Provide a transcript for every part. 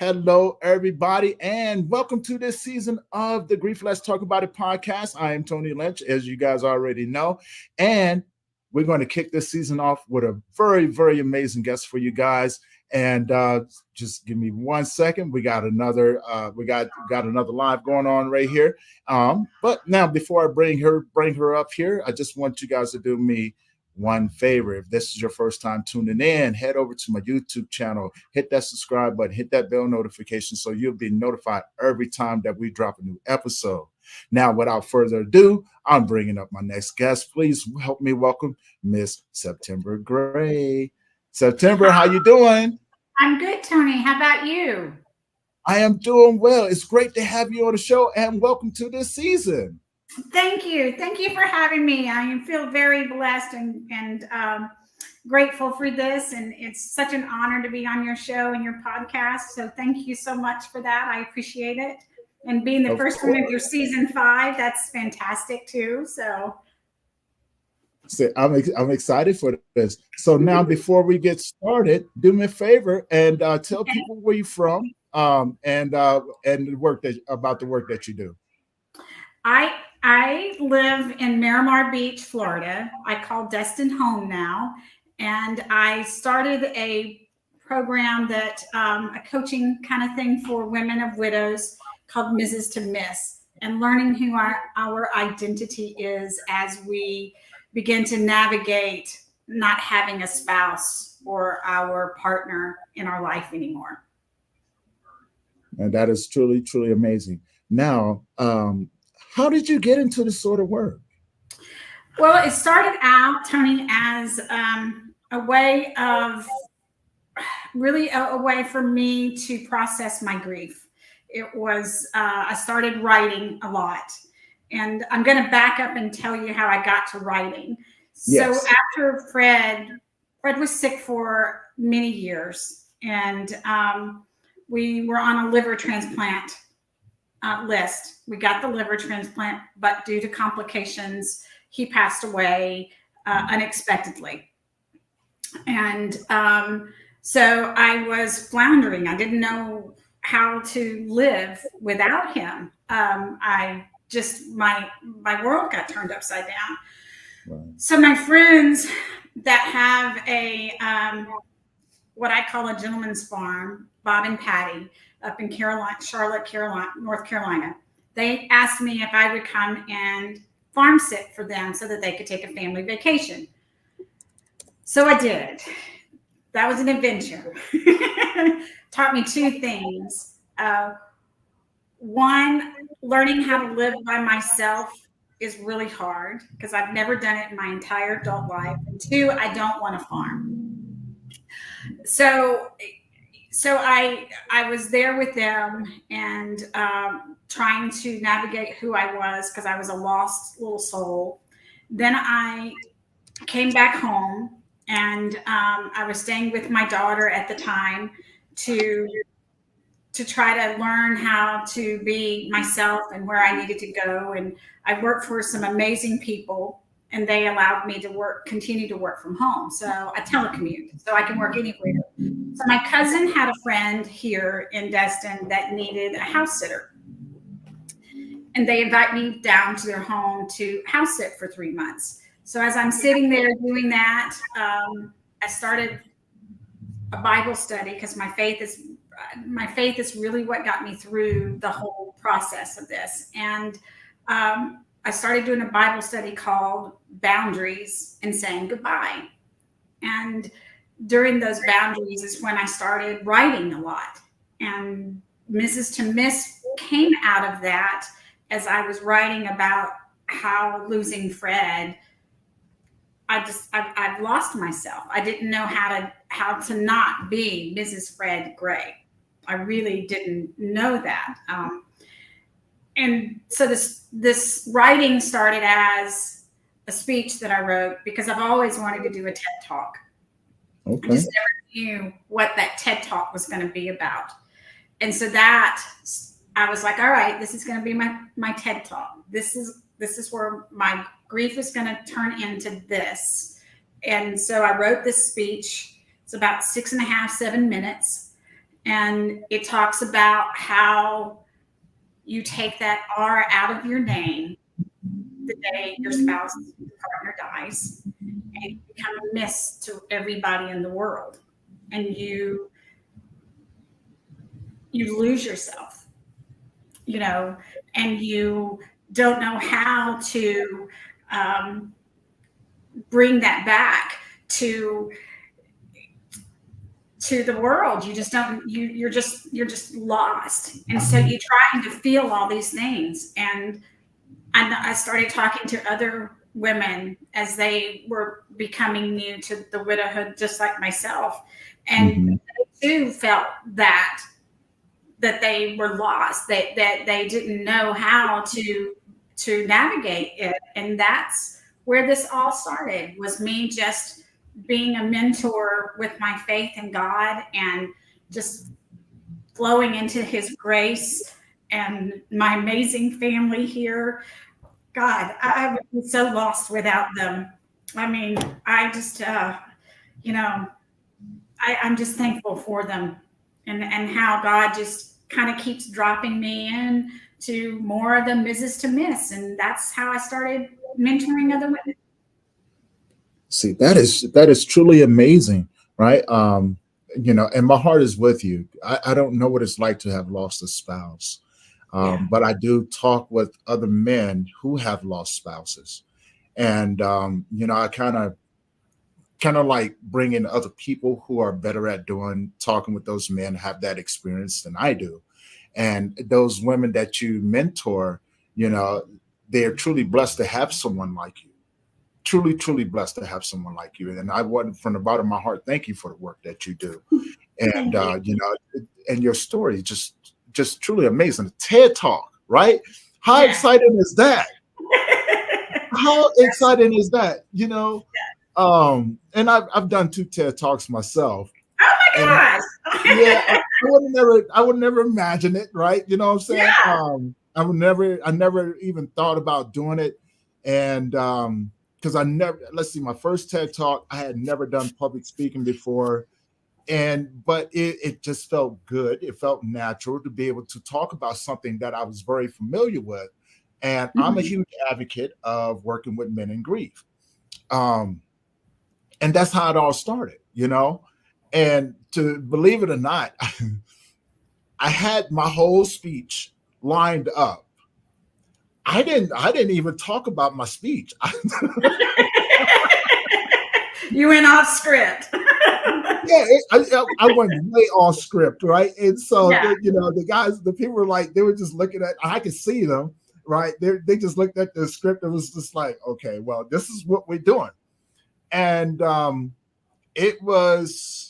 Hello, everybody, and welcome to this season of the Grief Let's Talk About It podcast. I am Tony Lynch, as you guys already know, and we're going to kick this season off with a very, very amazing guest for you guys. And just give me 1 second. We got another another live going on right here. But now, before I bring her up here, I just want you guys to do me one favor. If this is your first time tuning in, head over to my YouTube channel, hit that subscribe button, hit that bell notification so you'll be notified every time that we drop a new episode. Now, without further ado, I'm bringing up my next guest. Please help me welcome Miss September Gray. September, how you doing? I'm good, Tony. How about you? I am doing well. It's great to have you on the show, and welcome to this season. Thank you. Thank you for having me. I feel very blessed and grateful for this. And it's such an honor to be on your show and your podcast. So thank you so much for that. I appreciate it. And being the first one of your season 5, that's fantastic too. So I'm excited for this. So now, before we get started, do me a favor and tell people where you're from and the work about the work that you do. I live in Miramar Beach, Florida. I call Destin home now. And I started a program that a coaching kind of thing for women of widows called Mrs. to Miss, and learning who our identity is as we begin to navigate not having a spouse or our partner in our life anymore. And that is truly, truly amazing. Now, how did you get into this sort of work? Well, it started out, Tony, as a way for me to process my grief. It was, I started writing a lot. And I'm going to back up and tell you how I got to writing. Yes. So after Fred was sick for many years, and we were on a liver transplant list. We got the liver transplant, but due to complications, he passed away unexpectedly. And so I was floundering. I didn't know how to live without him. My world got turned upside down. Right. So my friends that have a what I call a gentleman's farm, Bob and Patty, up in Charlotte, North Carolina, they asked me if I would come and farm sit for them so that they could take a family vacation. So I did. That was an adventure. Taught me 2 things. One, learning how to live by myself is really hard because I've never done it in my entire adult life. And 2, I don't want to farm. So I was there with them and trying to navigate who I was because I was a lost little soul. Then I came back home and I was staying with my daughter at the time to try to learn how to be myself and where I needed to go. And I worked for some amazing people, and they allowed me to continue to work from home. So I telecommute, so I can work anywhere. So my cousin had a friend here in Destin that needed a house sitter. And they invite me down to their home to house sit for 3 months. So as I'm sitting there doing that, I started a Bible study because my faith is really what got me through the whole process of this. And I started doing a Bible study called Boundaries and Saying Goodbye. And during those boundaries is when I started writing a lot. And Mrs. to Miss came out of that as I was writing about how losing Fred, I've lost myself. I didn't know how to not be Mrs. Fred Gray. I really didn't know that. And so this writing started as a speech that I wrote because I've always wanted to do a TED Talk. Okay. I just never knew what that TED Talk was going to be about. And so that I was like, all right, this is going to be my TED Talk. This is where my grief is going to turn into this. And so I wrote this speech. It's about 6.5, 7 minutes. And it talks about how you take that R out of your name the day your spouse, your partner dies, and you become a miss to everybody in the world. And you lose yourself, you know, and you don't know how to um, bring that back to to the world. You just don't, you're just lost, and so you're trying to feel all these things. And I started talking to other women as they were becoming new to the widowhood, just like myself, and Mm-hmm. they too felt that they were lost, that they didn't know how to navigate it. And that's where this all started, was me just being a mentor with my faith in God, and just flowing into his grace and my amazing family here. God, I would be so lost without them. I mean, I just you know, I'm just thankful for them, and how God just kind of keeps dropping me in to more of the Mrs. to Miss, and that's how I started mentoring other women. See, that is truly amazing, right? And my heart is with you. I don't know what it's like to have lost a spouse, Yeah. but I do talk with other men who have lost spouses, and I kind of like bring in other people who are better at doing talking with those men, have that experience than I do, and those women that you mentor, you know, they're truly blessed to have someone like you, truly, truly blessed to have someone like you. And I want, from the bottom of my heart, thank you for the work that you do. And Thank you. and your story is just truly amazing. A TED Talk, right? How Yeah. exciting is that? How Yes. exciting is that? And I've done two TED Talks myself, Oh and my yeah, gosh. I would never imagine it, right? You know what I'm saying? Yeah. I never even thought about doing it, and because I never, let's see, my first TED Talk, I had never done public speaking before, but it just felt good. It felt natural to be able to talk about something that I was very familiar with, and I'm a Mhm. huge advocate of working with men in grief. Um, and that's how it all started. And to believe it or not, I had my whole speech lined up. I didn't even talk about my speech. You went off script. Yeah, I went way off script, right? And so Yeah. the guys, the people were like, they were just looking at. I could see them, right? They just looked at the script and was just like, okay, well, this is what we're doing, and it was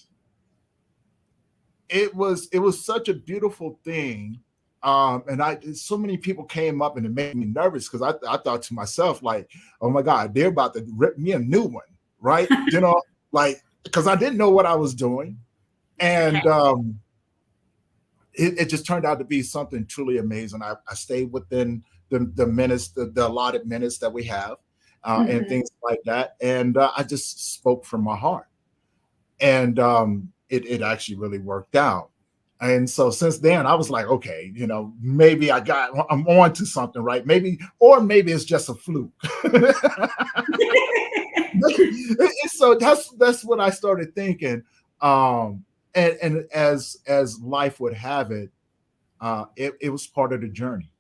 it was such a beautiful thing. And so many people came up and it made me nervous because I thought to myself, like, oh my God, they're about to rip me a new one, right? Like, because I didn't know what I was doing. Okay. And it just turned out to be something truly amazing. I stayed within the minutes, the allotted minutes that we have, and Mhm. things like that. And I just spoke from my heart, and it actually really worked out. And so since then, I was like, okay, maybe I'm on to something, right? Maybe it's just a fluke. So that's what I started thinking. And as life would have it, it was part of the journey.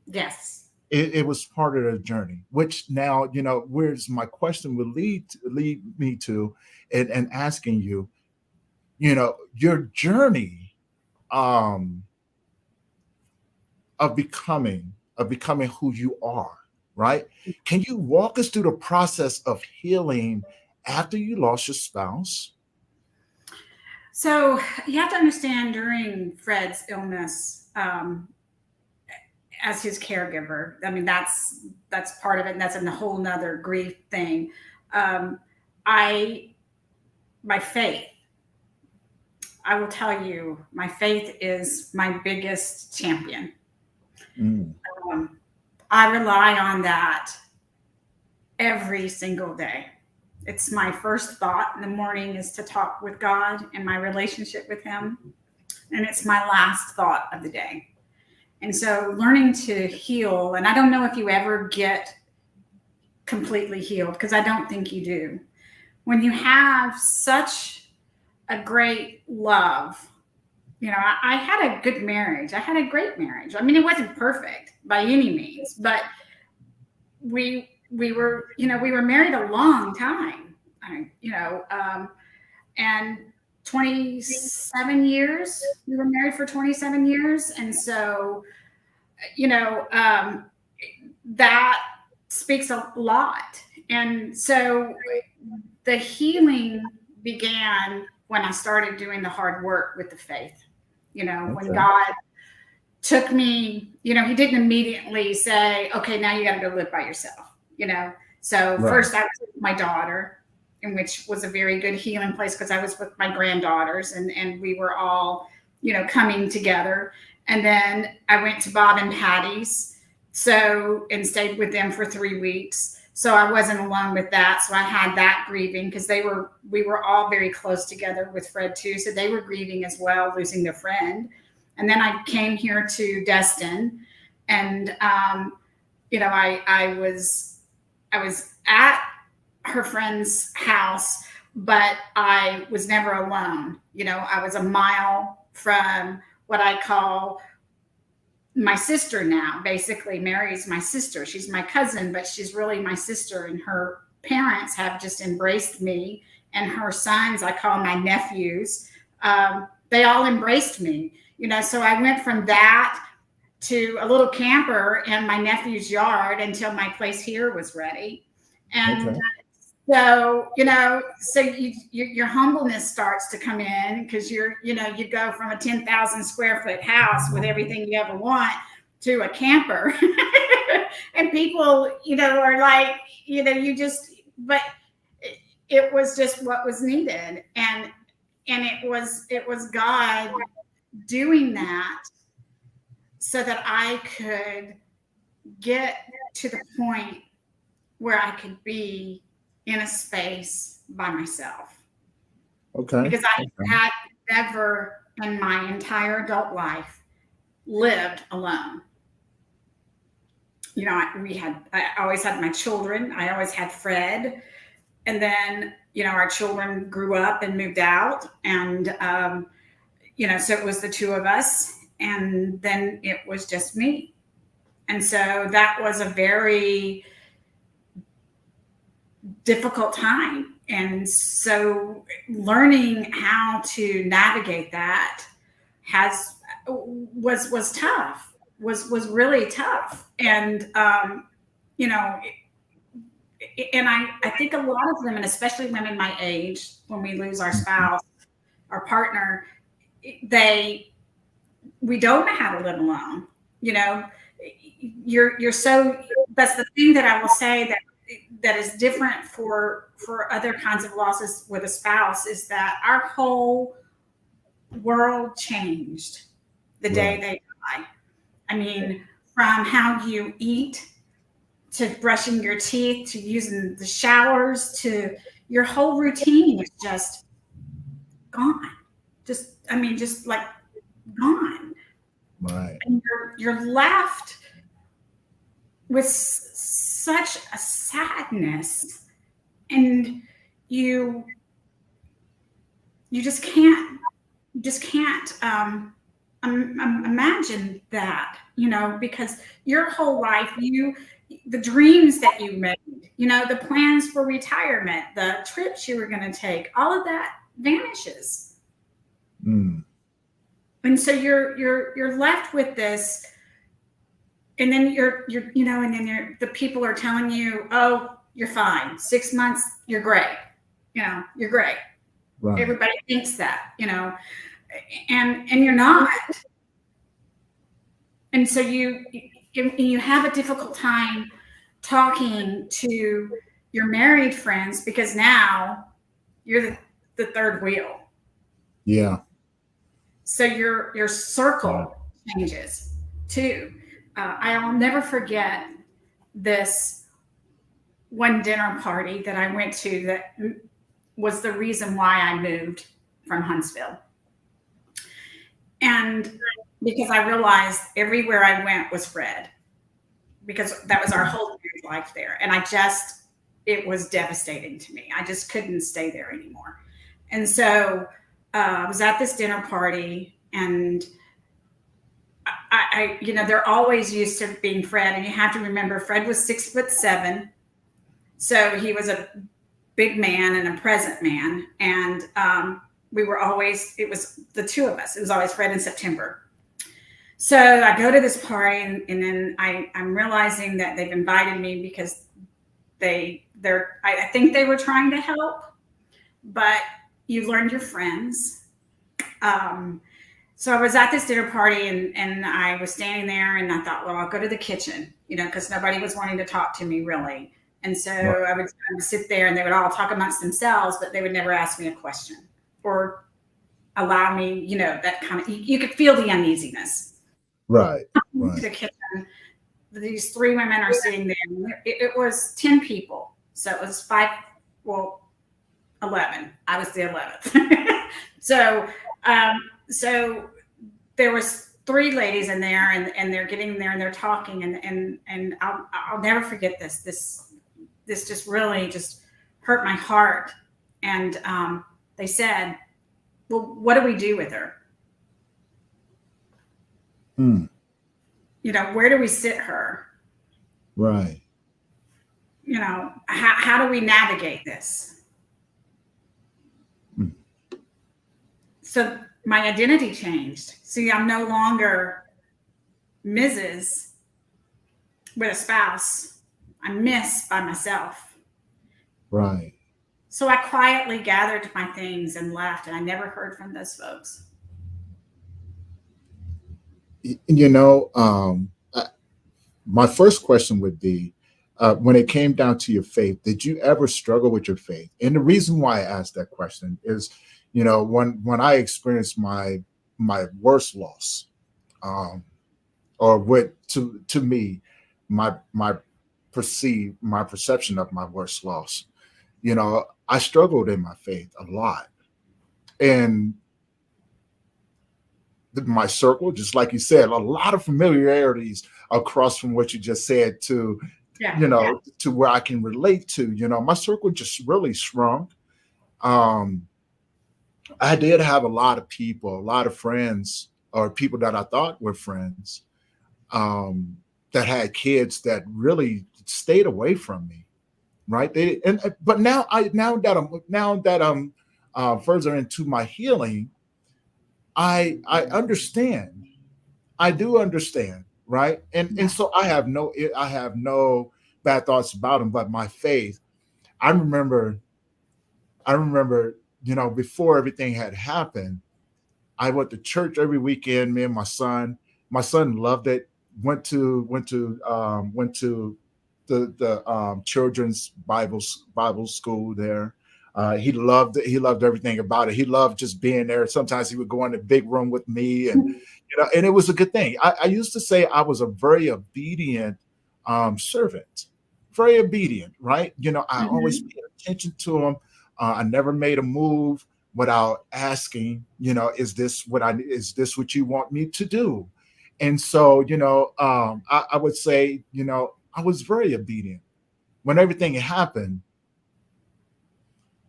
Yes. It was part of the journey, which now, where's my question would lead me to, and asking you, your journey, um, of becoming who you are, right? Can you walk us through the process of healing after you lost your spouse? So you have to understand, during Fred's illness, as his caregiver, I mean, that's part of it, and that's a whole nother grief thing. Um, I My faith, I will tell you, my faith is my biggest champion. Mm, Um, I rely on that every single day. It's my first thought in the morning, is to talk with God and my relationship with Him. and it's my last thought of the day. And so learning to heal, and I don't know if you ever get completely healed, because I don't think you do. When you have such a great love, I had a good marriage. I had a great marriage. I mean, it wasn't perfect by any means, but we were, we were married a long time, and 27 years. We were married for 27 years. And so, that speaks a lot. And so the healing began when I started doing the hard work with the faith. When God took me, he didn't immediately say, okay, now you got to go live by yourself, So first I was with my daughter, which was a very good healing place because I was with my granddaughters and we were all, coming together. And then I went to Bob and Patty's, and stayed with them for 3 weeks. So I wasn't alone with that. So I had that grieving because we were all very close together with Fred too. So they were grieving as well, losing their friend. And then I came here to Destin, and I was at her friend's house, but I was never alone. I was a mile from what I call my sister now. Basically, Mary's my sister. She's my cousin, but she's really my sister. And her parents have just embraced me, and her sons, I call my nephews. They all embraced me, So I went from that to a little camper in my nephew's yard until my place here was ready. And so, your humbleness starts to come in because you go from a 10,000 square foot house with everything you ever want to a camper. And people, are like, but it was just what was needed. And it was God doing that so that I could get to the point where I could be in a space by myself. Okay. Because I had never in my entire adult life lived alone. I always had my children. I always had Fred. And then, our children grew up and moved out. And, so it was the two of us. And then it was just me. And so that was a very difficult time. And so learning how to navigate that was tough, was really tough. And, and I think a lot of women, especially women my age, when we lose our spouse, our partner, we don't know how to live alone. You're so, that's the thing that I will say that is different for other kinds of losses with a spouse, is that our whole world changed the day they die. I mean, from how you eat to brushing your teeth to using the showers to your whole routine is just gone. Just like gone. Right. And you're left with such a sadness, and you just can't imagine that, because your whole life, the dreams that you made, the plans for retirement, the trips you were going to take, all of that vanishes. And so you're left with this. And then the people are telling you, oh, you're fine. 6 months, you're great. You're great. Right. Everybody thinks that, and you're not. And so you have a difficult time talking to your married friends because now you're the third wheel. Yeah. So your circle changes too. I'll never forget this one dinner party that I went to that was the reason why I moved from Huntsville. And because I realized everywhere I went was Fred, because that was our whole life there. And it was devastating to me. I just couldn't stay there anymore. And so I was at this dinner party, and they're always used to being Fred. And you have to remember, Fred was 6'7". So he was a big man and a present man. And it was the two of us. It was always Fred in September. So I go to this party, and then I'm realizing that they've invited me because I think they were trying to help, but you learned your friends. So I was at this dinner party, and I was standing there, and I thought, well, I'll go to the kitchen, because nobody was wanting to talk to me really. And so I would sit there, and they would all talk amongst themselves, but they would never ask me a question or allow me, that kind of, you could feel the uneasiness. Right. To the kitchen. These three women are sitting there. It was 10 people. So it was 11. I was the 11th. So there was three ladies in there, and they're getting there, and they're talking, and I'll never forget this. This just really just hurt my heart. And they said, well, what do we do with her? Where do we sit her? Right. How do we navigate this? So my identity changed. See, I'm no longer Mrs. with a spouse. I'm Miss by myself. Right. So I quietly gathered my things and left, and I never heard from those folks. My first question would be, when it came down to your faith, did you ever struggle with your faith? And the reason why I asked that question is, when I experienced my worst loss, or what to me, my perception of my worst loss, I struggled in my faith a lot. And my circle, just like you said, a lot of familiarities across from what you just said to to where I can relate to. My circle just really shrunk. I did have a lot of people, a lot of friends, or people that I thought were friends, that had kids that really stayed away from me. Right. But now that I'm further into my healing, I understand. I do understand, right? And so I have no bad thoughts about him, but my faith. I remember, before everything had happened, I went to church every weekend. Me and my son. My son loved it. Went to the children's Bible school there. He loved it. He loved everything about it. He loved just being there. Sometimes he would go in the big room with me, and and it was a good thing. I used to say I was a very obedient servant, very obedient, right? I always paid attention to him. I never made a move without asking, is this what you want me to do? And so, I would say, I was very obedient. When everything happened,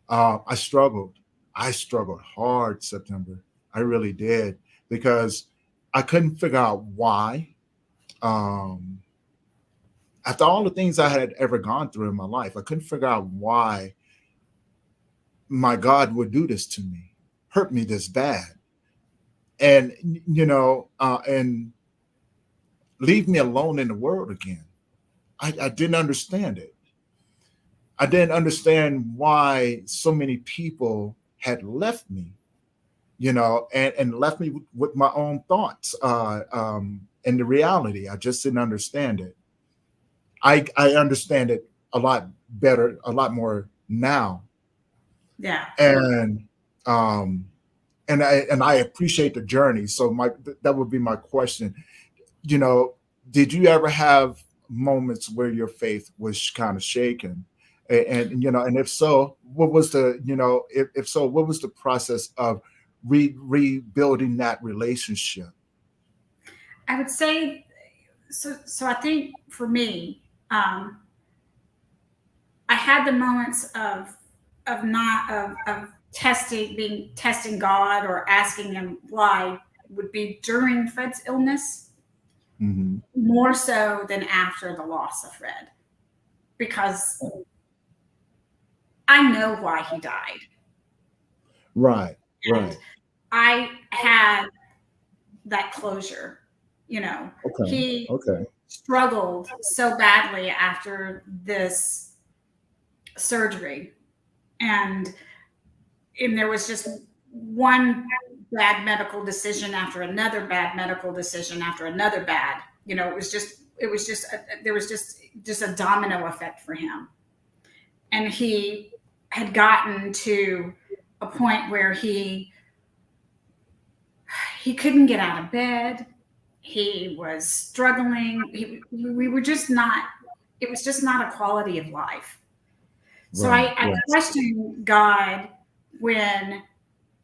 I struggled. I struggled hard, September. I really did, because I couldn't figure out why. Um, After all the things I had ever gone through in my life, I couldn't figure out why my God would do this to me, hurt me this bad, and and leave me alone in the world again. I didn't understand it. I didn't understand why so many people had left me, and left me with my own thoughts, and the reality. I just didn't understand it. I understand it a lot better, a lot more now. Yeah. And I appreciate the journey. So that would be my question. Did you ever have moments where your faith was kind of shaken? And if so, what was the, if so, what was the process of rebuilding that relationship? I would say so. So I think for me, I had the moments of testing God or asking Him why would be during Fred's illness, Mm-hmm. more so than after the loss of Fred, because I know why he died. Right, And right. I had that closure. Okay, He okay. struggled so badly after this surgery, and there was just one bad medical decision after another bad medical decision after another bad. There was just a domino effect for him, and he had gotten to a point where he couldn't get out of bed. He was struggling. We were just not. It was just not a quality of life. So Right, I right. questioned God when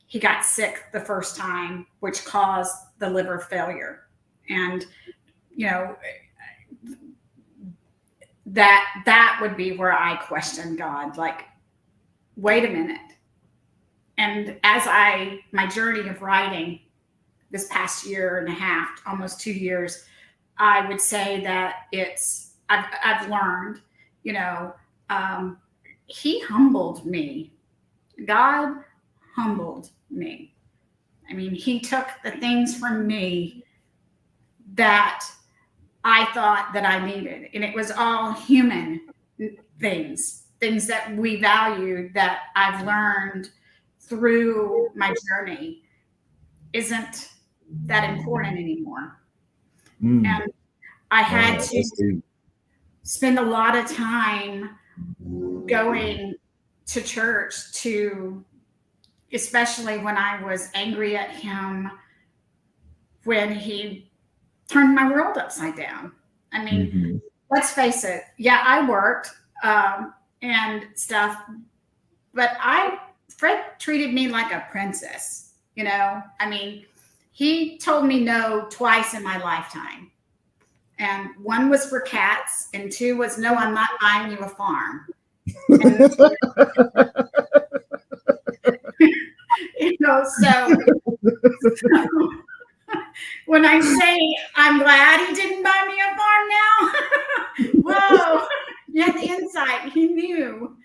he got sick the first time, which caused the liver failure. And, you know, that would be where I questioned God, like, wait a minute. And as my journey of writing this past year and a half, almost 2 years, I would say that I've learned, you know, um, he humbled me. God humbled me. I mean, he took the things from me that I thought that I needed, and it was all human things that we value that I've learned through my journey isn't that important anymore. Mm. And I had Wow, to that's deep. spend a lot of time going to church especially when I was angry at him when he turned my world upside down. I mean, Mm-hmm. let's face it. Yeah, I worked and stuff, but Fred treated me like a princess. I mean, he told me no twice in my lifetime. And one was for cats, and two was, no, I'm not buying you a farm. And, so when I say I'm glad he didn't buy me a farm now, whoa, you had the insight. He knew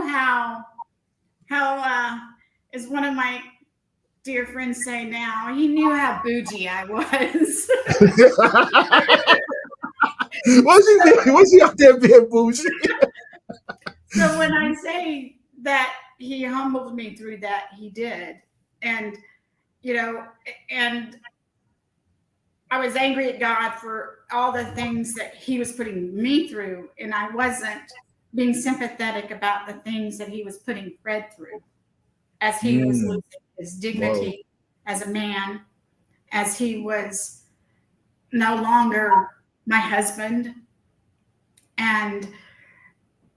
how, as one of my dear friends say now, he knew how bougie I was. Was he out there being bougie? So when I say that he humbled me through that, he did. And, and I was angry at God for all the things that he was putting me through. And I wasn't being sympathetic about the things that he was putting Fred through as he was Mm. losing his Whoa. dignity as a man, as he was no longer my husband. And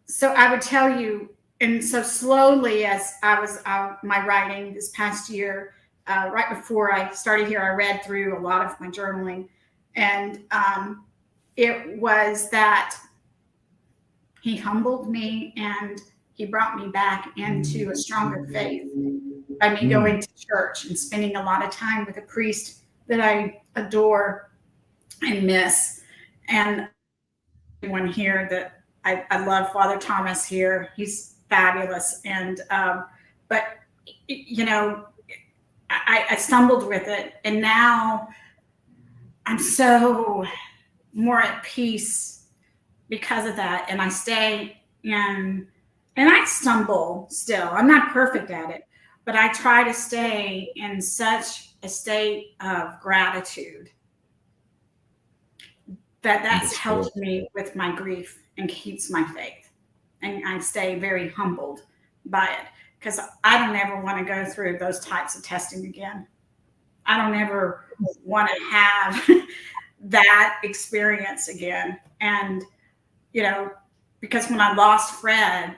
so I would tell you, and so slowly as I was my writing this past year, right before I started here, I read through a lot of my journaling, and it was that he humbled me and he brought me back into a stronger faith by me Mm. going to church and spending a lot of time with a priest that I adore and miss. And everyone here that I love Father Thomas here. He's fabulous. And, but, I stumbled with it. And now I'm so more at peace because of that. And I stay in, and I stumble still. I'm not perfect at it, but I try to stay in such a state of gratitude that's Understood. helped me with my grief and keeps my faith. And I stay very humbled by it because I don't ever want to go through those types of testing again. I don't ever want to have that experience again. And, because when I lost Fred,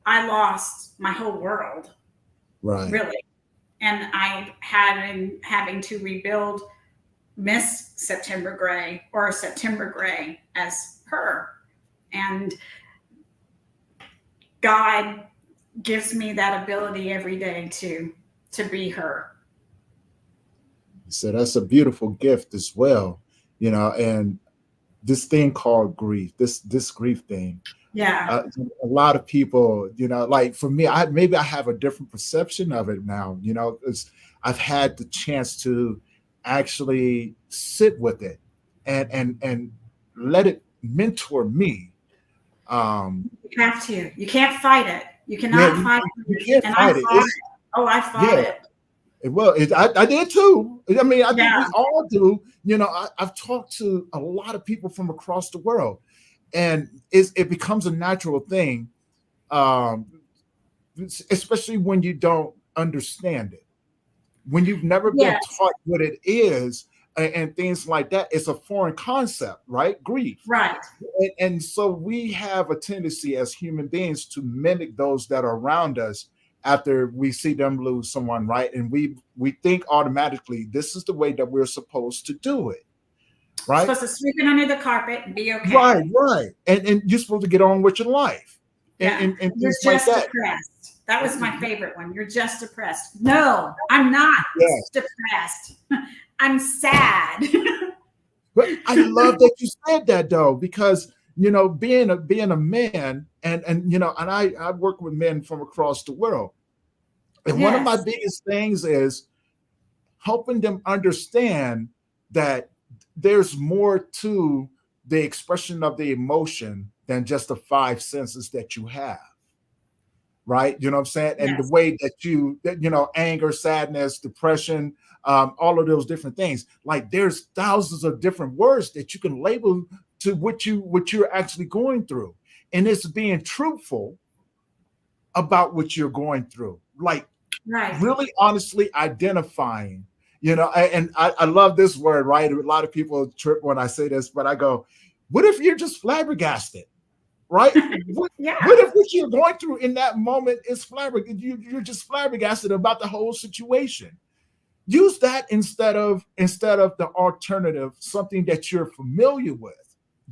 I lost my whole world, Right. really. and I had having to rebuild Miss September Gray, or September Gray, as her. And God gives me that ability every day to be her. So that's a beautiful gift as well, and this thing called grief, this grief thing. Yeah. A lot of people, like for me, maybe I have a different perception of it now. It's, I've had the chance to actually sit with it and let it mentor me. You have to. You can't fight it. You Yeah, cannot fight you grief. can't And I fight it. fought It's it. Oh, I fought yeah. it. Well, I did too. I mean, I think Yeah. we all do. I've talked to a lot of people from across the world, and it becomes a natural thing, um, especially when you don't understand it, when you've never been Yes. taught what it is, and things like that. It's a foreign concept, right? Grief. Right. And so we have a tendency as human beings to mimic those that are around us after we see them lose someone, right? And we think automatically this is the way that we're supposed to do it, right? Supposed to sweep it under the carpet and be Right, okay. right. And you're supposed to get on with your life, and Yeah. and You're things like just that. depressed. That was my favorite one. You're just depressed. No, I'm not Yes. depressed. I'm sad. But I love that you said that though, because being a man, and I work with men from across the world. And one of my Yes. biggest things is helping them understand that there's more to the expression of the emotion than just the five senses that you have, right? You know what I'm saying? And the Yes. way anger, sadness, depression, all of those different things. Like there's thousands of different words that you can label to what you're actually going through. And it's being truthful about what you're going through. Like Right. really honestly identifying, and I love this word, right? A lot of people trip when I say this, but I go, what if you're just flabbergasted, right? What Yeah. if what you're going through in that moment is flabbergasted? You're just flabbergasted about the whole situation. Use that instead of the alternative, something that you're familiar with,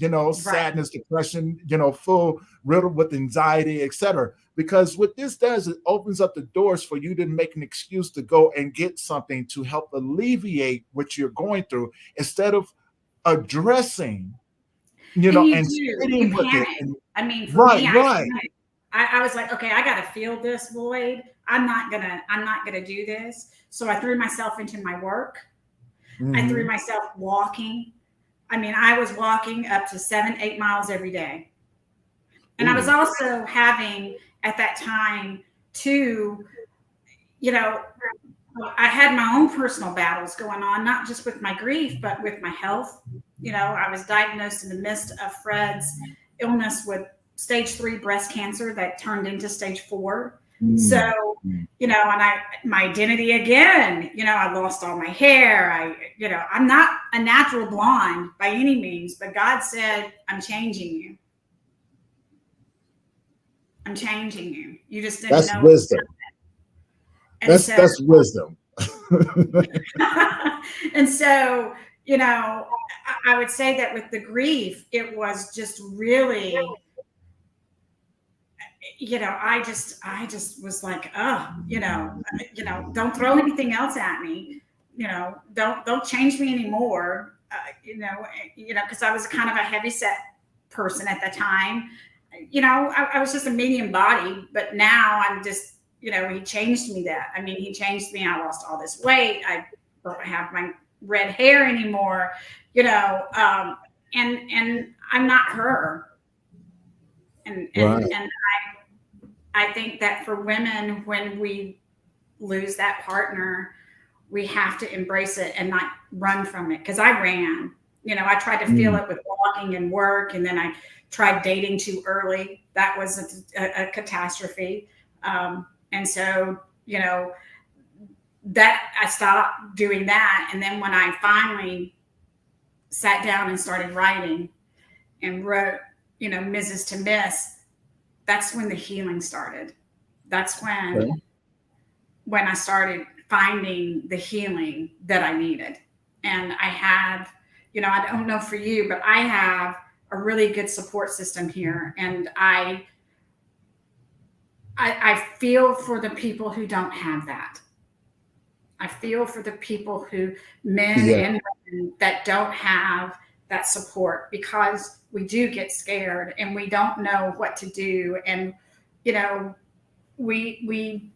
Right. sadness, depression, full riddled with anxiety, etc. Because what this does, it opens up the doors for you to make an excuse to go and get something to help alleviate what you're going through, instead of addressing, And you and do. sitting You with it. panic. And I mean, for right, me, I right. panicked. I was like, okay, I got to feel this void. I'm not gonna do this. So I threw myself into my work. I threw Mm-hmm. myself walking. I mean, I was walking up to 7, 8 miles every day. And I was Ooh. also having at that time to, you know, I had my own personal battles going on, not just with my grief, but with my health. I was diagnosed in the midst of Fred's illness with stage 3 breast cancer that turned into stage 4. Mm. So, Mm. and my identity again, I lost all my hair. I'm not a natural blonde by any means, but God said, I'm changing you. I'm changing you. You just didn't That's know it. wisdom. And That's so, that's wisdom. and so, I would say that with the grief, it was just really, I just was like, oh, don't throw anything else at me. Don't change me anymore. Because I was kind of a heavy set person at the time. I was just a medium body, but now I'm just, he changed me that. I mean, he changed me. I lost all this weight. I don't have my red hair anymore, and I'm not her. And, Right. and, and I think that for women, when we lose that partner, we have to embrace it and not run from it. Because I ran. I tried to feel Mm. it with walking and work, and then I tried dating too early. That was a catastrophe. And so, that I stopped doing that. And then when I finally sat down and started writing and wrote, Mrs. to Miss, that's when the healing started. That's when Okay. I started finding the healing that I needed. And I had, I don't know for you, but I have a really good support system here. And I feel for the people who don't have that. I feel for the people who, men Yeah. and women, that don't have that support, because we do get scared and we don't know what to do. And, you know, we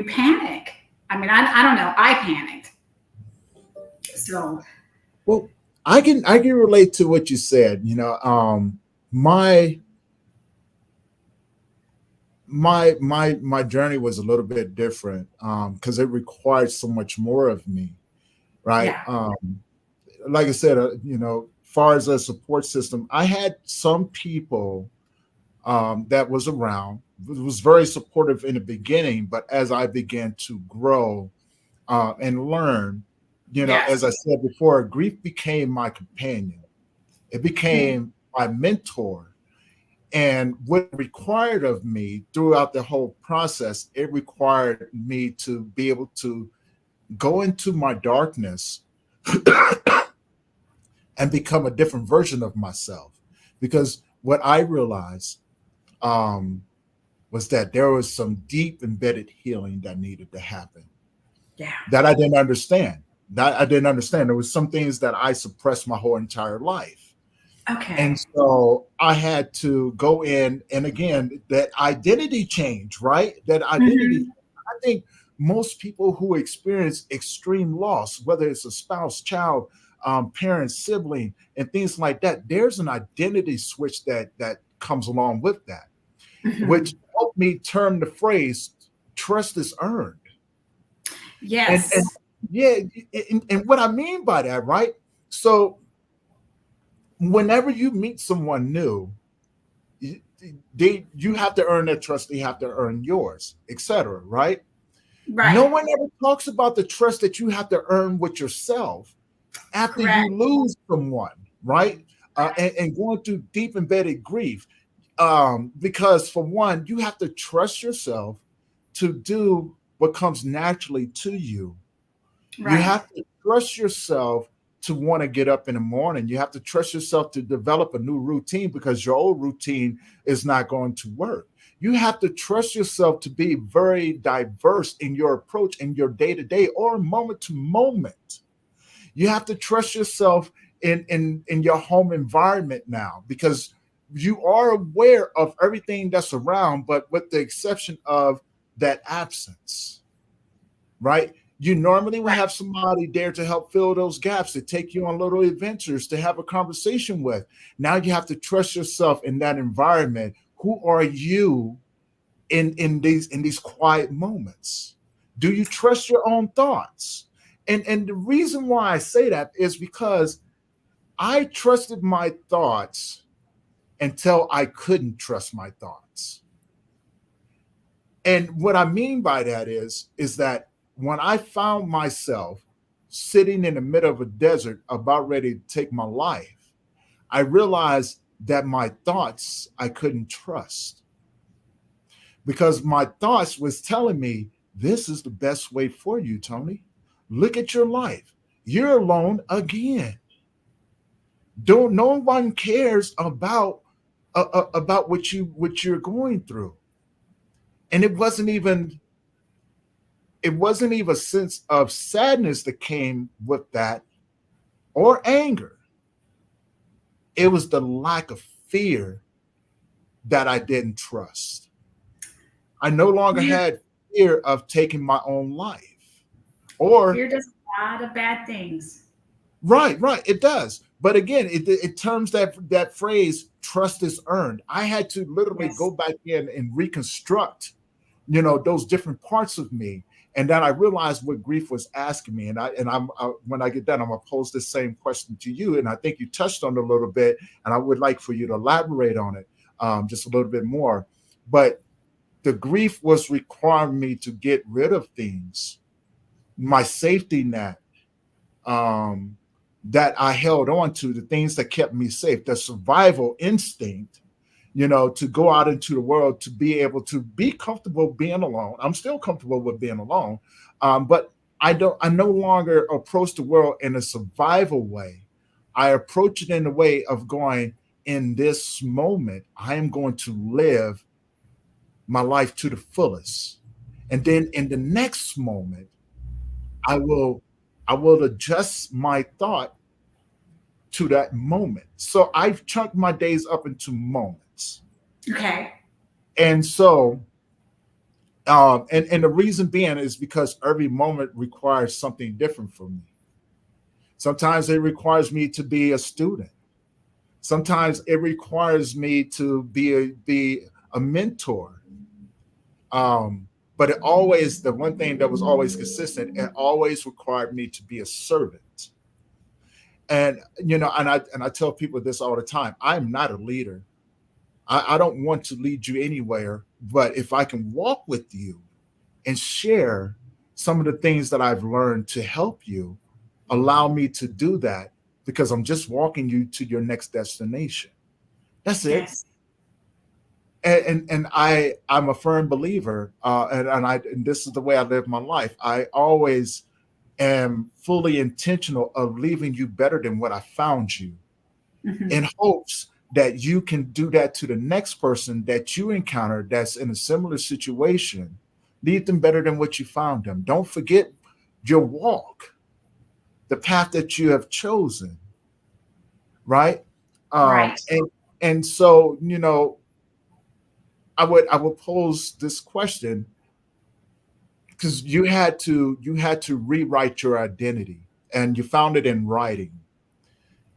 panic. I mean, I don't know. I panicked. So, Well, I can relate to what you said. My my journey was a little bit different because it required so much more of me, right? yeah. Like I said, far as a support system, I had some people that was around, was very supportive in the beginning, but as I began to grow and learn, as Yes. I said before, grief became my companion. It Mhm. became my mentor. And what it required of me throughout the whole process, it required me to be able to go into my darkness and become a different version of myself. Because what I realized um, was that there was some deep embedded healing that needed to happen Yeah. that I didn't understand. That I didn't understand. There was some things that I suppressed my whole entire life. And Okay. so I had to go in, and again, that identity change, right? That identity, Hmm. I think most people who experience extreme loss, whether it's a spouse, child, parent, sibling, and things like that, there's an identity switch that comes along with that, which Hmm. helped me term the phrase trust is earned. And Yes. yeah, and what I mean by that, right? So whenever you meet someone new, you- you have to earn their trust, they have to earn yours, etc., right? No Right. one ever talks about the trust that you have to earn with yourself after you Correct. lose someone, right? And going through deep embedded grief, because for one, you have to trust yourself to do what comes naturally to you. You Right. have to trust yourself to want to get up in the morning. You have to trust yourself to develop a new routine because your old routine is not going to work. You have to trust yourself to be very diverse in your approach in your day to day or moment to moment. You have to trust yourself in your home environment now because you are aware of everything that's around, but with the exception of that absence, right? You normally will Right. have somebody there to help fill those gaps, to take you on little adventures, to have a conversation with. Now you have to trust yourself in that environment. Who are you in these quiet moments? Do you trust your own thoughts? And the reason why I say that is because I trusted my thoughts until I couldn't trust my thoughts. And what I mean by that is that when I found myself sitting in the middle of a desert about ready to take my life, I realized that my thoughts I couldn't trust because my thoughts was telling me this is the best way for you, Tony. Look at your life. You're alone again. Don't no one cares about what you're going through. And it wasn't even a sense of sadness that came with that or anger. It was the lack of fear that I didn't trust. I no longer Fear, had fear of taking my own life. Or, fear does a lot of bad things. right, it does. But again, it terms that phrase, trust is earned. I had to literally Yes. go back in and reconstruct those different parts of me, and then I realized what grief was asking me, and when I get done, I'm gonna pose the same question to you, and I think you touched on it a little bit, and I would like for you to elaborate on it just a little bit more. But the grief was requiring me to get rid of things, my safety net, um, that I held on to, the things that kept me safe, the survival instinct, to go out into the world, to be able to be comfortable being alone. I'm still comfortable with being alone, but I no longer approach the world in a survival way. I approach it in a way of going, in this moment, I am going to live my life to the fullest. And then in the next moment, I will I will adjust my thought to that moment. So I've chunked my days up into moments. Okay. And so and the reason being is because every moment requires something different from me. Sometimes it requires me to be a student. Sometimes it requires me to be a mentor. But it always, the one thing that was always consistent, it always required me to be a servant. And and I tell people this all the time. I'm not a leader. I don't want to lead you anywhere, but if I can walk with you and share some of the things that I've learned to help you, allow me to do that, because I'm just walking you to your next destination. That's it. Yes. I'm a firm believer, and this is the way I live my life. I always am fully intentional of leaving you better than what I found you, Hmm. in hopes that you can do that to the next person that you encounter that's in a similar situation. Leave them better than what you found them. Don't forget your walk, the path that you have chosen, right? Right. And so, I would pose this question, because you had to rewrite your identity, and you found it in writing,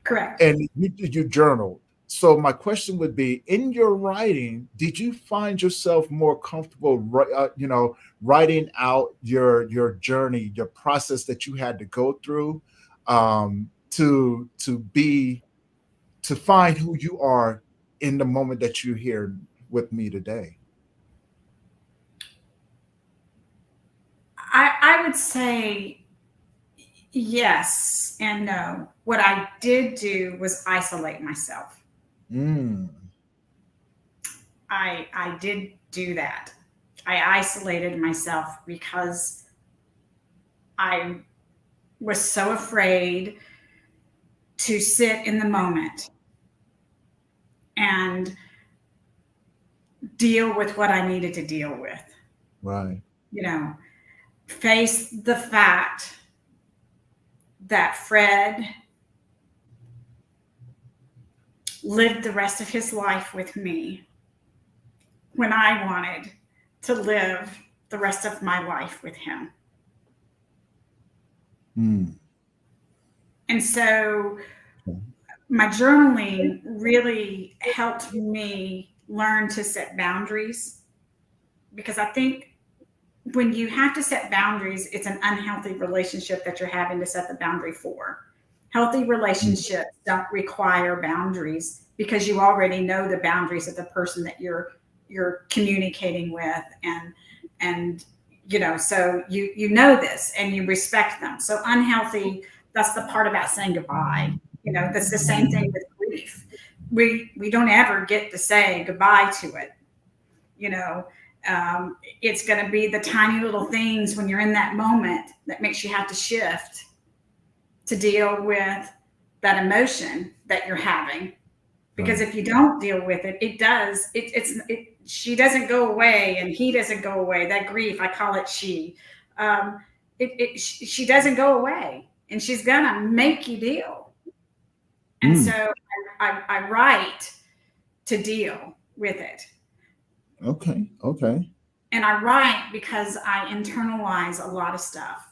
Correct. and you journaled. So my question would be, in your writing, did you find yourself more comfortable, writing out your journey, your process that you had to go through, to find who you are in the moment that you're here with me today? I would say yes and no. What I did do was isolate myself. Mm, I did do that. I isolated myself because I was so afraid to sit in the moment and deal with what I needed to deal with. right. You know, face the fact that Fred lived the rest of his life with me when I wanted to live the rest of my life with him. Mm, And so okay. my journaling really helped me learn to set boundaries, because I think when you have to set boundaries, it's an unhealthy relationship that you're having to set the boundary for. Healthy Mm, relationships don't require boundaries because you already know the boundaries of the person that you're communicating with, and so you know this and you respect them. So unhealthy, that's the part about saying goodbye. That's the same thing with grief. We don't ever get to say goodbye to it. you know it's going to be the tiny little things when you're in that moment that makes you have to shift to deal with that emotion that you're having, because right. if you don't deal with it, it does she doesn't go away and he doesn't go away. That grief, I call it she, she doesn't go away, and she's gonna make you deal. And Mm, so I write to deal with it. okay. Okay. And I write because I internalize a lot of stuff.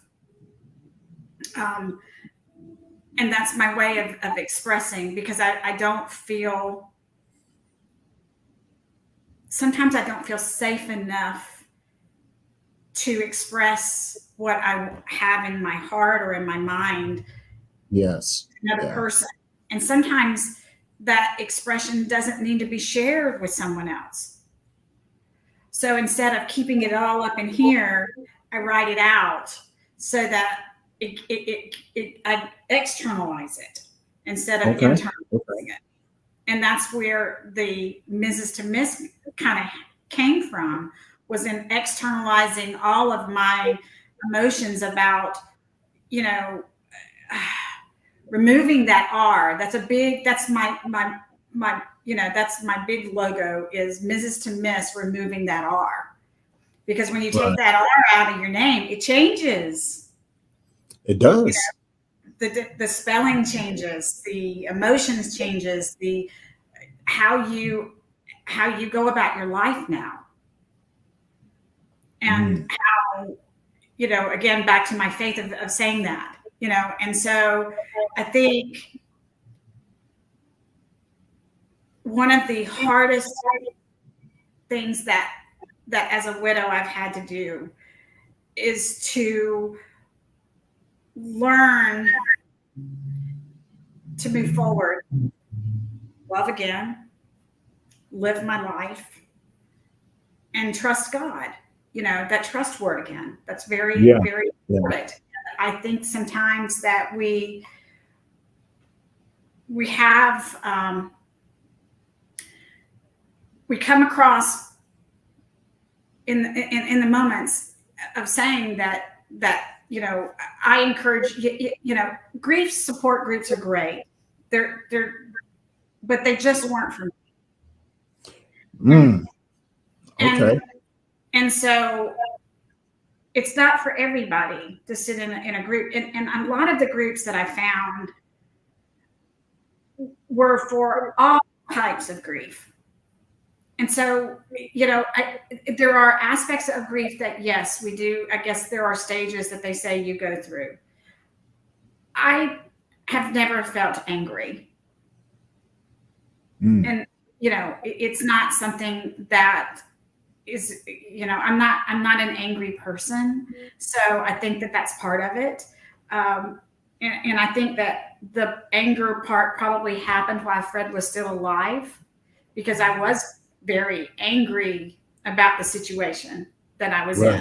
Um, and that's my way of expressing, because I don't feel, sometimes I don't feel safe enough to express what I have in my heart or in my mind to Yes. another Yeah. person. And sometimes that expression doesn't need to be shared with someone else. So instead of keeping it all up in here, I write it out so that I externalize it instead of Okay. internalizing Okay. it. And that's where the Mrs. to Miss kind of came from, was in externalizing all of my emotions about, you know, removing that R. That's my, that's my big logo, is Mrs. to Miss, removing that R. Because when you take Right. that R out of your name, it changes. It does. The spelling changes, the emotions changes, the how you go about your life now. And Mm. how, again, back to my faith of saying that, and so I think one of the hardest things that as a widow I've had to do is to learn to move forward, love again, live my life, and trust God. That trust word again. That's very, Yeah. very Yeah. important. I think sometimes that we have we come across in the moments of saying that I encourage grief support groups are great. They're but they just weren't for me. Mm. Okay. And and so it's not for everybody to sit in a group. And a lot of the groups that I found were for all types of grief. And so, there are aspects of grief that, yes, we do. I guess there are stages that they say you go through. I have never felt angry. Mm. And, it's not something that is, I'm not an angry person. So I think that that's part of it. And I think that the anger part probably happened while Fred was still alive, because I was very angry about the situation that I was Right. in.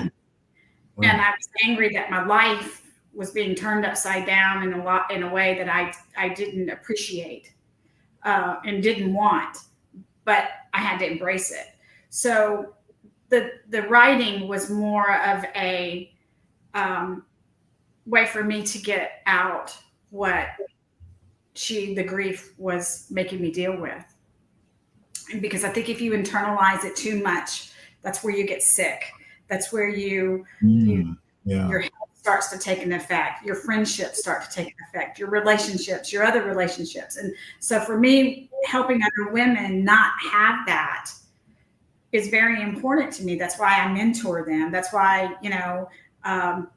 And Right. I was angry that my life was being turned upside down in a way that I didn't appreciate and didn't want, but I had to embrace it. So the writing was more of a way for me to get out what the grief was making me deal with. And because I think if you internalize it too much, that's where you get sick. That's where Mm. Yeah. your health starts to take an effect. Your friendships start to take an effect. Your relationships, your other relationships. And so for me, helping other women not have that is very important to me. That's why I mentor them. That's why, um,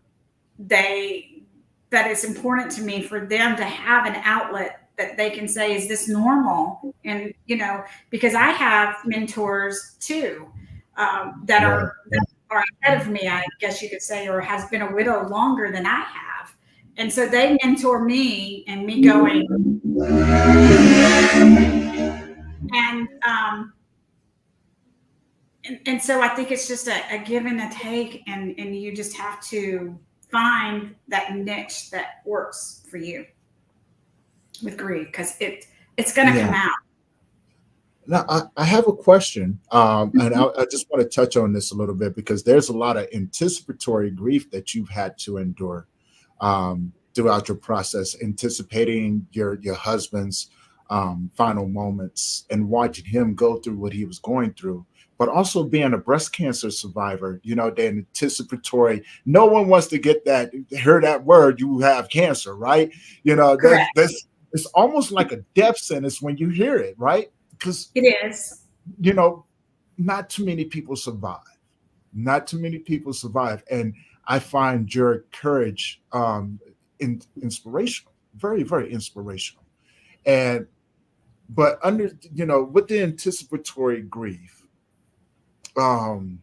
that it's important to me for them to have an outlet that they can say, is this normal? And, because I have mentors too, that Right. are ahead of me, I guess you could say, or has been a widow longer than I have. And so they mentor me, and me going, and, and so I think it's just a give and a take, and you just have to find that niche that works for you with grief, because it's going to Yeah. come out. Now, I have a question, and I just want to touch on this a little bit, because there's a lot of anticipatory grief that you've had to endure throughout your process, anticipating your husband's final moments and watching him go through what he was going through, but also being a breast cancer survivor. The anticipatory. No one wants to hear that word. You have cancer, right? Correct. That's it's almost like a death sentence when you hear it, right? Because It is. you know not too many people survive, not too many people survive, and I find your courage inspirational, very, very inspirational. And but under with the anticipatory grief, um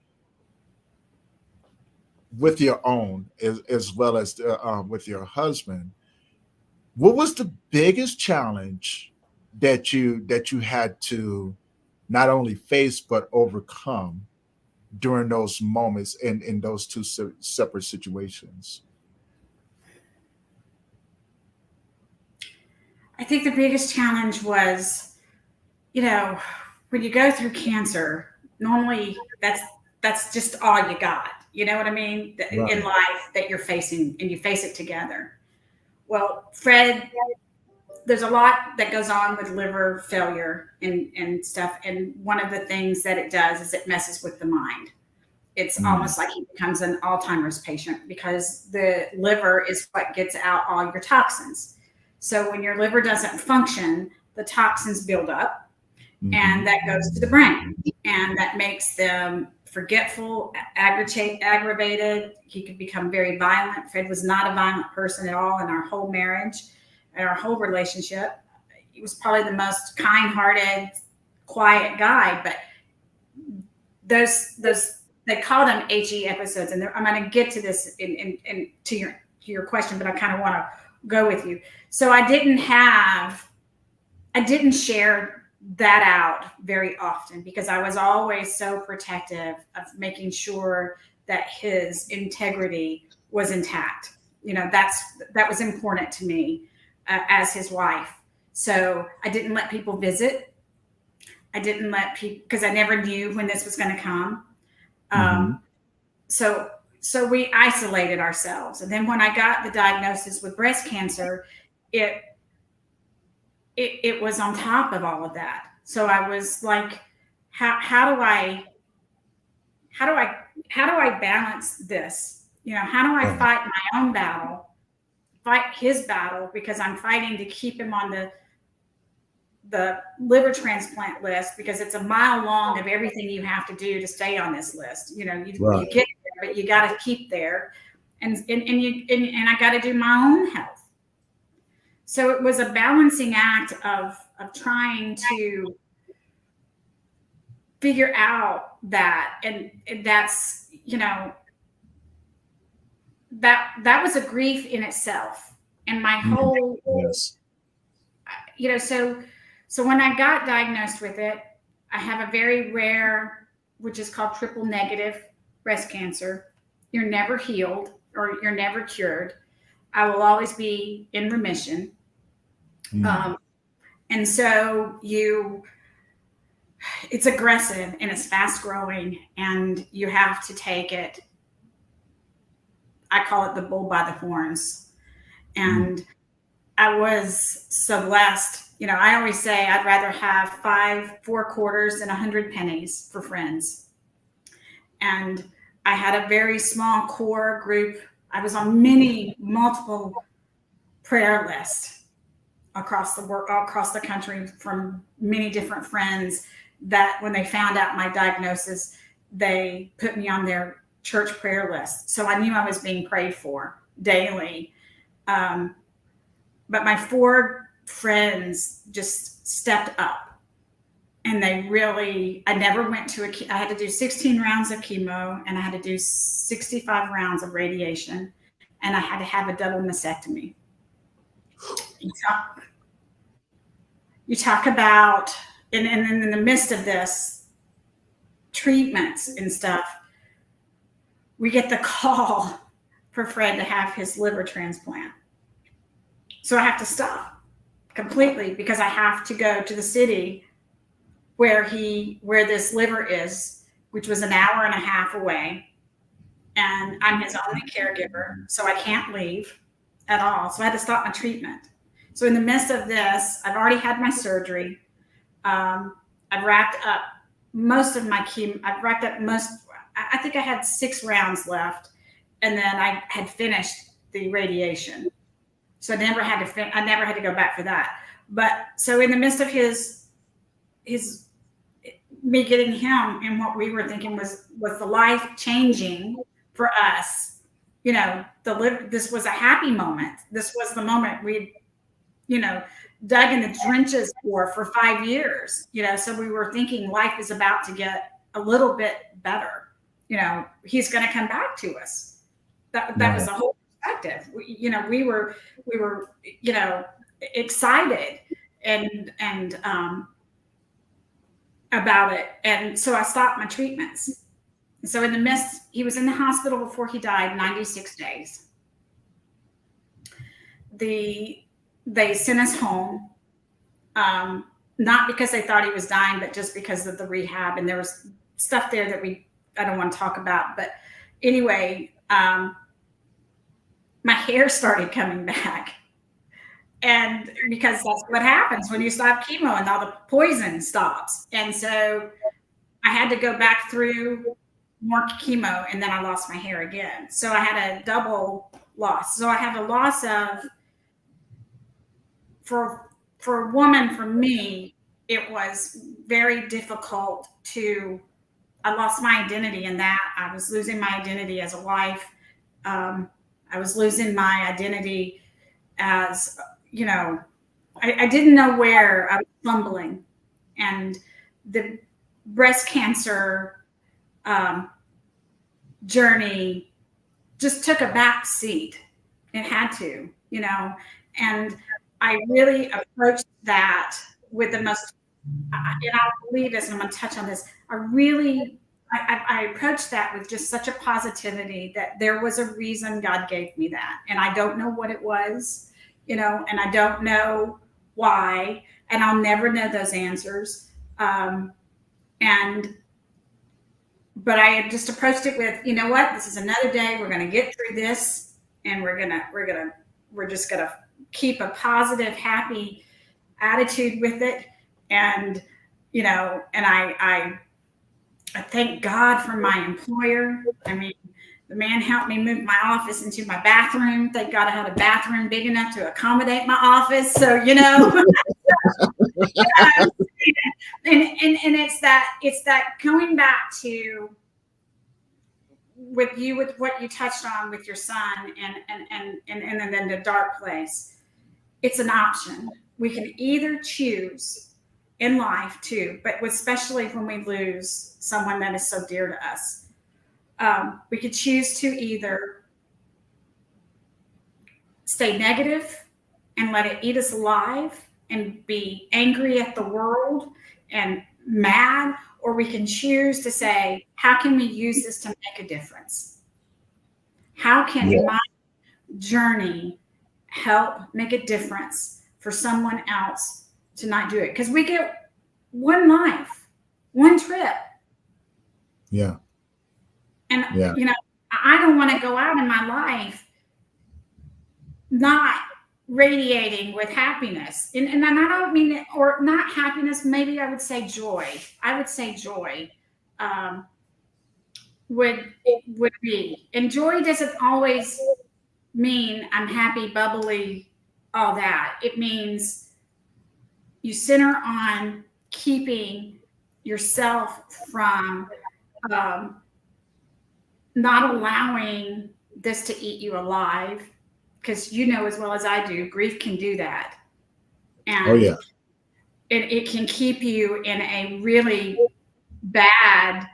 with your own, as well as with your husband, what was the biggest challenge that you had to not only face but overcome during those moments, in those two separate situations? I think the biggest challenge was when you go through cancer, normally that's just all you got. You know what I mean? Right. In life that you're facing, and you face it together. Well, Fred, there's a lot that goes on with liver failure and stuff. And one of the things that it does is it messes with the mind. It's almost like he becomes an Alzheimer's patient, because the liver is what gets out all your toxins. So when your liver doesn't function, the toxins build up, and that goes to the brain, and that makes them forgetful, aggravated. He could become very violent. Fred was not a violent person at all in our whole marriage and our whole relationship. He was probably the most kind-hearted, quiet guy. But those they call them HE episodes, and I'm going to get to this to your question, but I kind of want to go with you. So I didn't share that out very often, because I was always so protective of making sure that his integrity was intact. That was important to me as his wife. So I didn't let people visit. I didn't let people, because I never knew when this was going to come. So we isolated ourselves. And then when I got the diagnosis with breast cancer, it was on top of all of that. So I was like, how do I balance this? How do I fight my own battle, fight his battle, because I'm fighting to keep him on the liver transplant list, because it's a mile long of everything you have to do to stay on this list. You get there, but you got to keep there, and I got to do my own health. So it was a balancing act of trying to figure out that, and that's, that was a grief in itself. And my whole, so when I got diagnosed with it, I have a very rare, which is called triple negative breast cancer. You're never healed, or you're never cured. I will always be in remission. And so it's aggressive, and it's fast growing, and you have to take it. I call it the bull by the horns. And I was so blessed. I always say I'd rather have 4 quarters than 100 pennies for friends. And I had a very small core group. I was on multiple prayer lists across the country, from many different friends, that when they found out my diagnosis, they put me on their church prayer list. So I knew I was being prayed for daily. But my 4 friends just stepped up, and I never went to I had to do 16 rounds of chemo, and I had to do 65 rounds of radiation, and I had to have a double mastectomy. You talk about, and in the midst of this, treatments and stuff, we get the call for Fred to have his liver transplant. So I have to stop completely, because I have to go to the city where this liver is, which was an hour and a half away. And I'm his only caregiver, so I can't leave at all. So I had to stop my treatment. So in the midst of this, I've already had my surgery. I've wrapped up most of my chemo. I think I had 6 rounds left, and then I had finished the radiation. So I never had to go back for that. But so in the midst of me getting him, and what we were thinking was the life changing for us, this was a happy moment. This was the moment we'd, dug in the trenches for 5 years, so we were thinking life is about to get a little bit better. He's going to come back to us. That was the whole perspective. We were excited and about it. And so I stopped my treatments. So he was in the hospital before he died, 96 days. They sent us home. not because they thought he was dying, but just because of the rehab. And there was stuff there that I don't want to talk about. But anyway, my hair started coming back. And because that's what happens when you stop chemo and all the poison stops. And so I had to go back through more chemo, and then I lost my hair again. So I had a double loss. So I had a loss of, for a woman, for me, it was very difficult I lost my identity in that. I was losing my identity as a wife. I was losing my identity as, I didn't know where I was fumbling. And the breast cancer journey just took a back seat. It had to, and I really approached that with the most, and I believe this, and I'm going to touch on this. I approached that with just such a positivity that there was a reason God gave me that. And I don't know what it was, and I don't know why, and I'll never know those answers. But I had just approached it with, you know what, this is another day. We're going to get through this, and we're just going to keep a positive, happy attitude with it. And, and I thank God for my employer. I mean, the man helped me move my office into my bathroom. Thank God I had a bathroom big enough to accommodate my office. So, and it's that going back to with what you touched on with your son and then the dark place. It's an option. We can either choose in life too, but especially when we lose someone that is so dear to us. We could choose to either stay negative and let it eat us alive and be angry at the world and mad, or we can choose to say, how can we use this to make a difference? How can my journey help make a difference for someone else to not do it? Because we get one life, one trip. Yeah. And, I don't want to go out in my life not radiating with happiness. And I don't mean it, or not happiness, maybe I would say joy. I would say joy would be. And joy doesn't always mean I'm happy, bubbly, all that. It means you center on keeping yourself from not allowing this to eat you alive, because as well as I do, grief can do that. And it can keep you in a really bad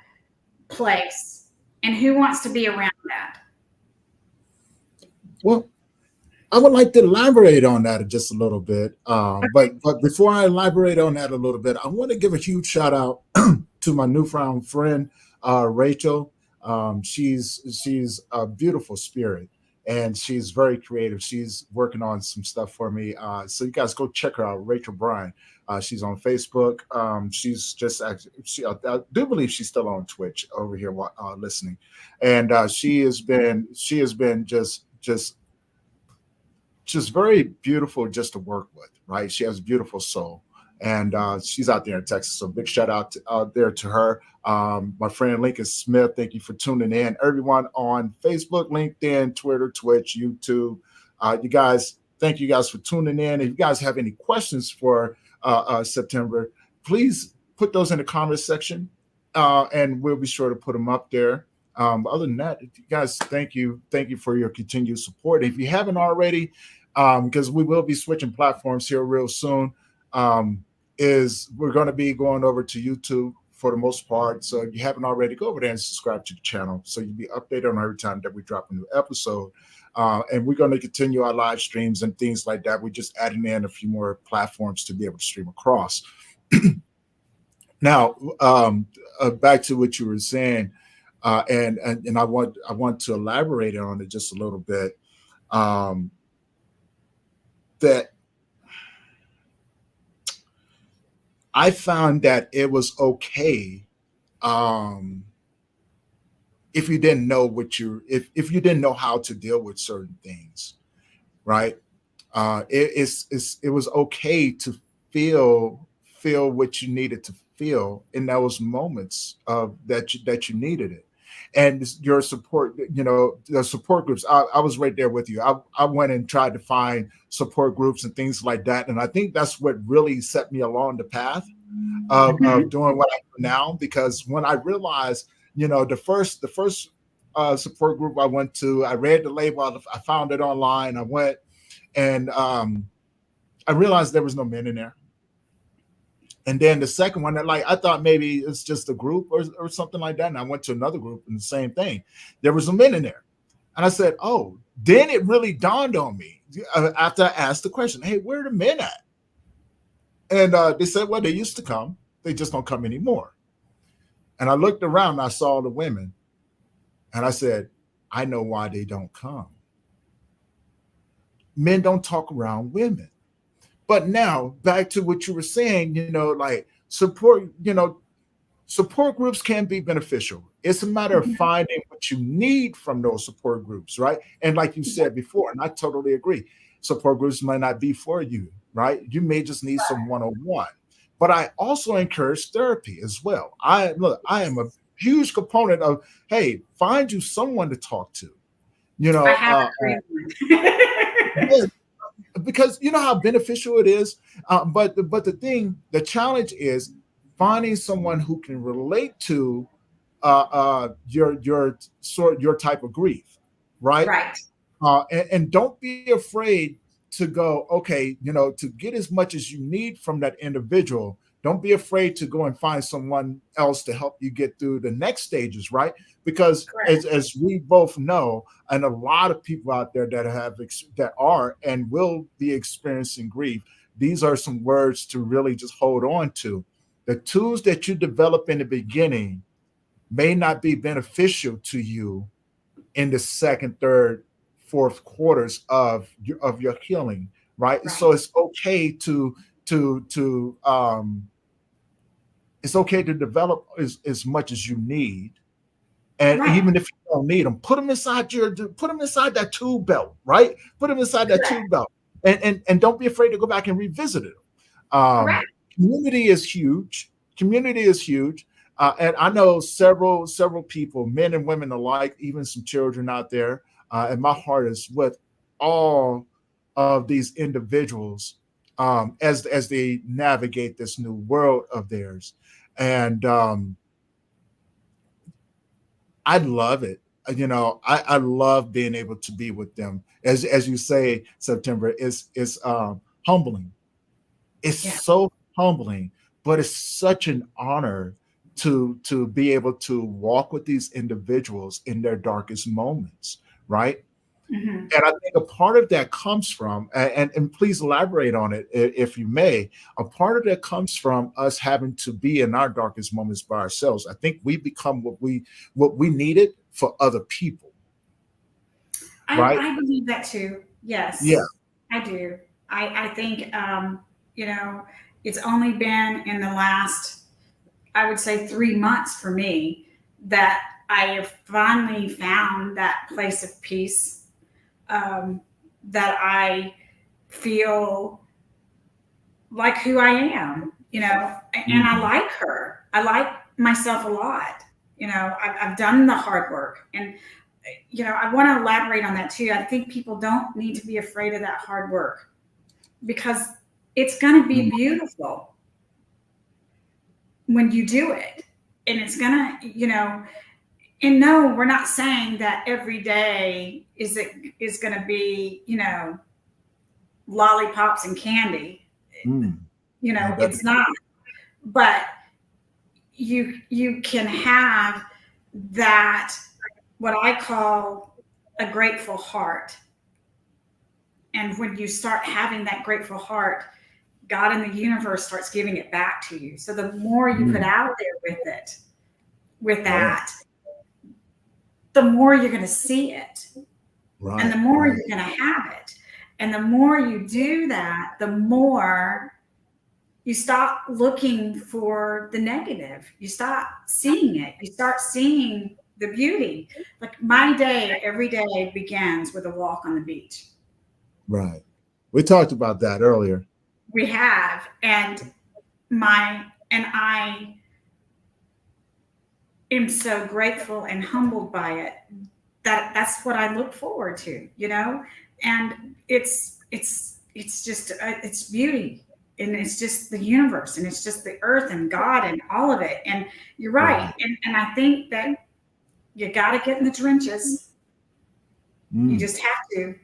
place. And who wants to be around that? Well, I would like to elaborate on that just a little bit. But before I elaborate on that a little bit, I want to give a huge shout out to my newfound friend, Rachel. She's a beautiful spirit, and she's very creative. She's working on some stuff for me. So you guys go check her out, Rachel Bryan. She's on Facebook. She's just actually, I do believe she's still on Twitch over here listening, and she has been just very beautiful just to work with, right? She has a beautiful soul, and she's out there in Texas. So big shout out there to her. My friend Lincoln Smith, thank you for tuning in. Everyone on Facebook, LinkedIn, Twitter, Twitch, YouTube, you guys, thank you guys for tuning in. If you guys have any questions for September, please put those in the comments section, and we'll be sure to put them up there. Other than that, you guys, thank you for your continued support. If you haven't already, because we will be switching platforms here real soon, we're going to be going over to YouTube for the most part. So if you haven't already, go over there and subscribe to the channel so you'll be updated on every time that we drop a new episode. And we're going to continue our live streams and things like that. We're just adding in a few more platforms to be able to stream across. Now, back to what you were saying, and I want to elaborate on it just a little bit. That I found that it was okay, um, if you didn't know what you if you didn't know how to deal with certain things, right? It was okay to feel feel what you needed to feel in those moments of that you needed it, and your support, the support groups. I was right there with you. I went and tried to find support groups and things like that, and I think that's what really set me along the path of Mhm. doing what I do now. Because when I realized, the first support group I went to, I read the label, I found it online, I went, and I realized there was no men in there. And then the second one, like I thought maybe it's just a group or something like that. And I went to another group and the same thing. There was some men in there. And I said, oh, then it really dawned on me after I asked the question, hey, where are the men at? And they said, well, they used to come. They just don't come anymore. And I looked around and I saw the women. And I said, I know why they don't come. Men don't talk around women. But now back to what you were saying, like support, support groups can be beneficial. It's a matter of Mhm. finding what you need from those support groups, right? And like you said before, and I totally agree, support groups might not be for you, right? You may just need some one-on-one. But I also encourage therapy as well. I am a huge component of, hey, find you someone to talk to. You I know, have uh, a great one. yeah, because you know how beneficial it is. But the challenge is finding someone who can relate to your type of grief, right? Right. And don't be afraid to go, okay, to get as much as you need from that individual. Don't be afraid to go and find someone else to help you get through the next stages, right? Because Correct. as we both know, and a lot of people out there that are and will be experiencing grief, these are some words to really just hold on to. The tools that you develop in the beginning may not be beneficial to you in the second, third, fourth quarters of your healing, right? So Right. it's okay to develop as much as you need. And Right. even if you don't need them, put them inside that tool belt, right? Put them inside that tool Correct. belt, and don't be afraid to go back and revisit it. Um, Correct. community is huge. Community is huge. And I know several people, men and women alike, even some children out there. And my heart is with all of these individuals as they navigate this new world of theirs. And I love it. I love being able to be with them. As you say, September is humbling. It's Yeah. so humbling, but it's such an honor to be able to walk with these individuals in their darkest moments, right? Hmm. And I think a part of that comes from, and please elaborate on it if you may. A part of that comes from us having to be in our darkest moments by ourselves. I think we become what we needed for other people, right? I believe that too. Yeah. Yes, I do. I think, you know, it's only been in the last, I would say, 3 months for me that I have finally found that place of peace, um, that I feel like who I am, and I Mhm. like her. I like myself a lot. I've done the hard work. And, I want to elaborate on that too. I think people don't need to be afraid of that hard work because it's going to be Mhm. beautiful when you do it. And it's going to, and no, we're not saying that every day is going to be, lollipops and candy. Mm. Yeah, It's not. But you can have that, what I call a grateful heart. And when you start having that grateful heart, God in the universe starts giving it back to you. So the more you put mm. out there with it, with Right, that, the more you're going to see it, and the right, more right. you're going to have it. And the more you do that, the more you stop looking for the negative. You stop seeing it. You start seeing the beauty. Like my day, every day begins with a walk on the beach. Right. We talked about that earlier. We have, I am so grateful and humbled by it. That's what I look forward to, and it's just it's beauty, and it's just the universe, and it's just the earth and God and all of it. And you're right, Right. and I think that you got to get in the trenches. You Mm. just have to,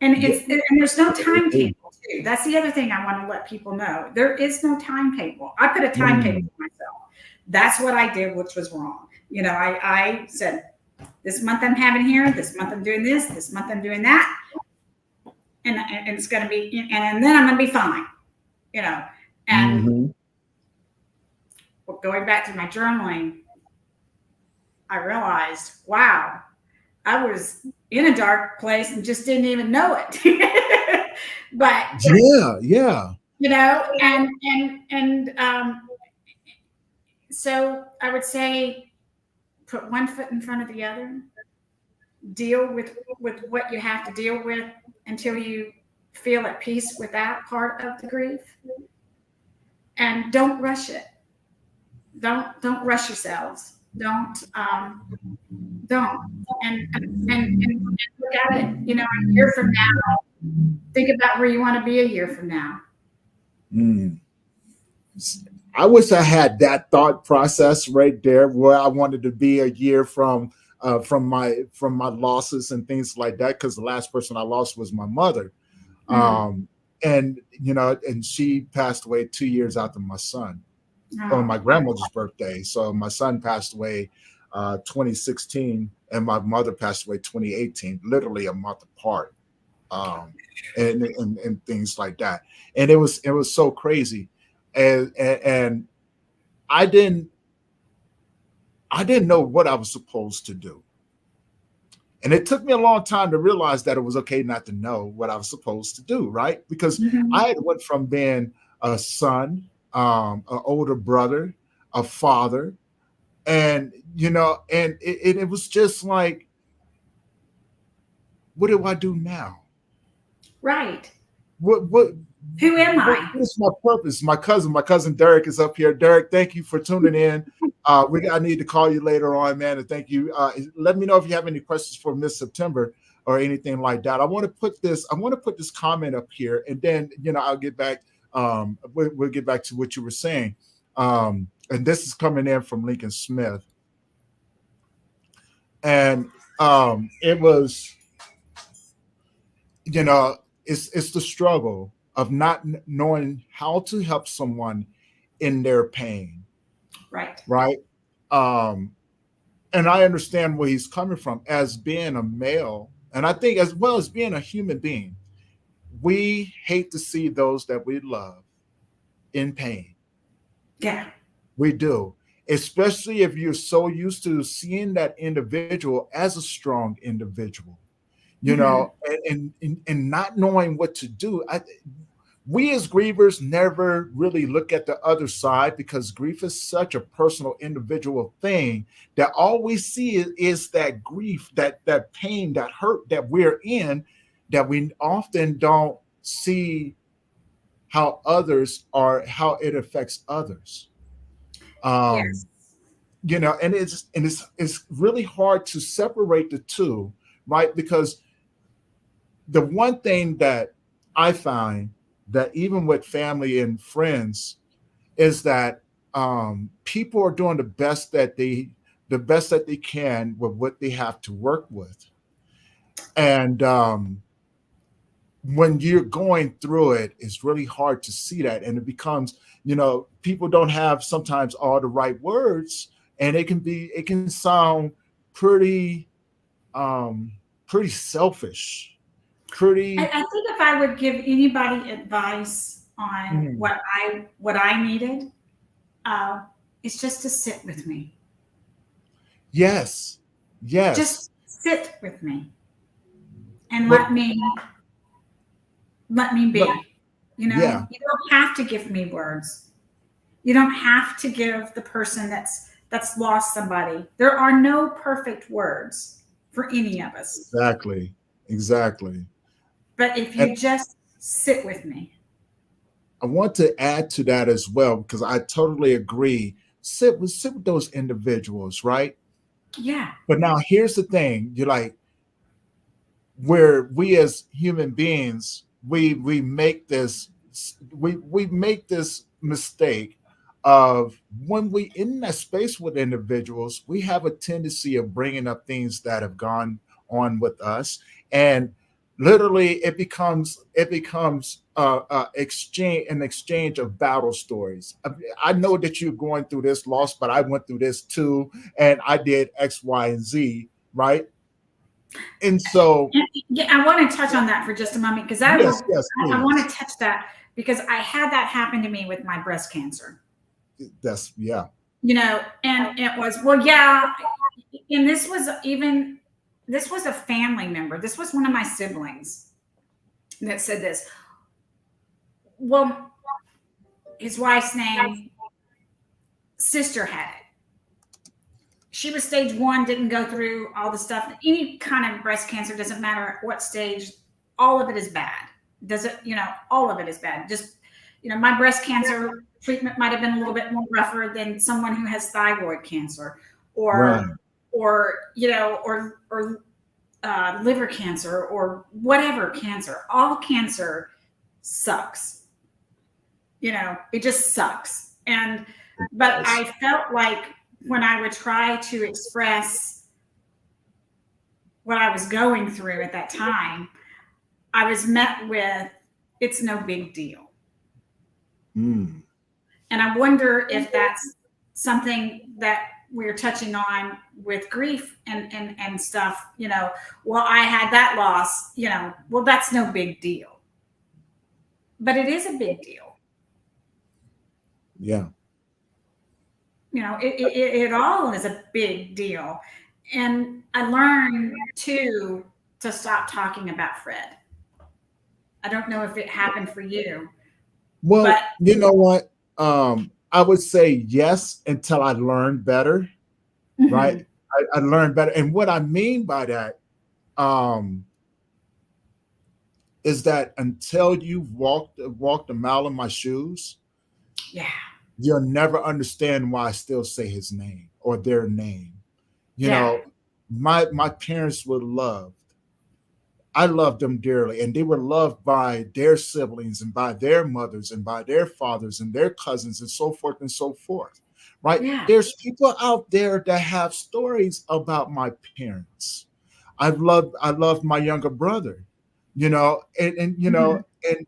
and Yeah. there's no timetable too. That's the other thing I want to let people know. There is no timetable. I put a timetable Mm. for myself. That's what I did, which was wrong. I said, this month I'm having here, this month I'm doing this month I'm doing that, and it's going to be, and then I'm going to be fine, you know. And Hmm. going back to my journaling, I realized, wow, I was in a dark place and just didn't even know it. But Yeah. Yeah. and so I would say, put one foot in front of the other, deal with what you have to deal with until you feel at peace with that part of the grief, and don't rush it. Don't rush yourselves. Don't and look at it, a year from now. Think about where you want to be a year from now. Mm. I wish I had that thought process right there, where I wanted to be a year from my losses and things like that. Because the last person I lost was my mother, Mm. um, and she passed away 2 years after my son on Oh, my grandmother's birthday. So my son passed away 2016, and my mother passed away 2018, literally a month apart, um, and things like that. And it was so crazy, and I didn't I didn't know what I was supposed to do. And it took me a long time to realize that it was okay not to know what I was supposed to do, right? Because mhm. I had went from being a son, an older brother, a father, and it was just like, what do I do now? Right. What what Who am what I? is my purpose? My cousin Derek is up here. Derek, thank you for tuning in. I need to call you later on, man, and thank you. Let me know if you have any questions for Miss September or anything like that. I want to put this comment up here, and then I'll get back. We'll get back to what you were saying. And this is coming in from Lincoln Smith, and it was, you know, it's the struggle of not knowing how to help someone in their pain, Right. right? Um, and I understand where he's coming from as being a male, and I think as well as being a human being, we hate to see those that we love in pain. Yeah. We do, especially if you're so used to seeing that individual as a strong individual, Hmm. and not knowing what to do. We as grievers never really look at the other side, because grief is such a personal individual thing that all we see is that grief, that pain, that hurt that we're in, that we often don't see how it affects others. Yes. um and it's really hard to separate the two, right? Because the one thing that I find, that even with family and friends, is that people are doing the best that they can with what they have to work with. And when you're going through it, it's really hard to see that, and it becomes, people don't have sometimes all the right words, and it can sound pretty um pretty selfish, I pretty. think if I would give anybody advice on Mhm. what I needed, uh, it's just to sit with me. Yes, yes. Just sit with me and But let me but be. You know, Yeah, you don't have to give me words. You don't have to give the person that's lost somebody. There are no perfect words for any of us. exactly. Exactly. But if And you just sit with me, I want to add to that as well, because I totally agree. Sit with those individuals, right? yeah, But now here's the thing. You're like, where we as human beings, we make this, we make this mistake of, when we in that space with individuals, we have a tendency of bringing up things that have gone on with us, and literally it becomes exchange, an exchange of battle stories. I know that you're going through this loss, but I went through this too, and I did X, Y, and Z, right? And so, yeah, I want to touch on that for just a moment because I yes, will. yes, I want please. to touch that because I had that happen to me with my breast cancer. That's, yeah. You know, and it was, well, yeah, and this was a family member. This was one of my siblings that said this. Well, his wife's name, sister had it. She was stage one, didn't go through all the stuff. Any kind of breast cancer, doesn't matter what stage, all of it is bad. Does it, all of it is bad. Just, my breast cancer treatment might have been a little bit more rougher than someone who has thyroid cancer Right. or liver cancer or whatever cancer. All cancer sucks. It just sucks. But Yes. I felt like when I would try to express what I was going through at that time, I was met with, it's no big deal. Mm. And I wonder if that's something that we're touching on with grief and stuff, well, I had that loss, well, that's no big deal. But it is a big deal. Yeah. It all is a big deal. And I learned too to stop talking about Fred. I don't know if it happened for you, but Well, you know what? I would say yes until I learned better, right? mhm, I learned better. And what I mean by that, um, is that until you've walked a mile in my shoes, yeah, you'll never understand why I still say his name or their name. You yeah, know, my parents were loved. I loved them dearly, and they were loved by their siblings and by their mothers and by their fathers and their cousins and so forth and so forth. Right? yeah, There's people out there that have stories about my parents. I loved my younger brother, and mhm. and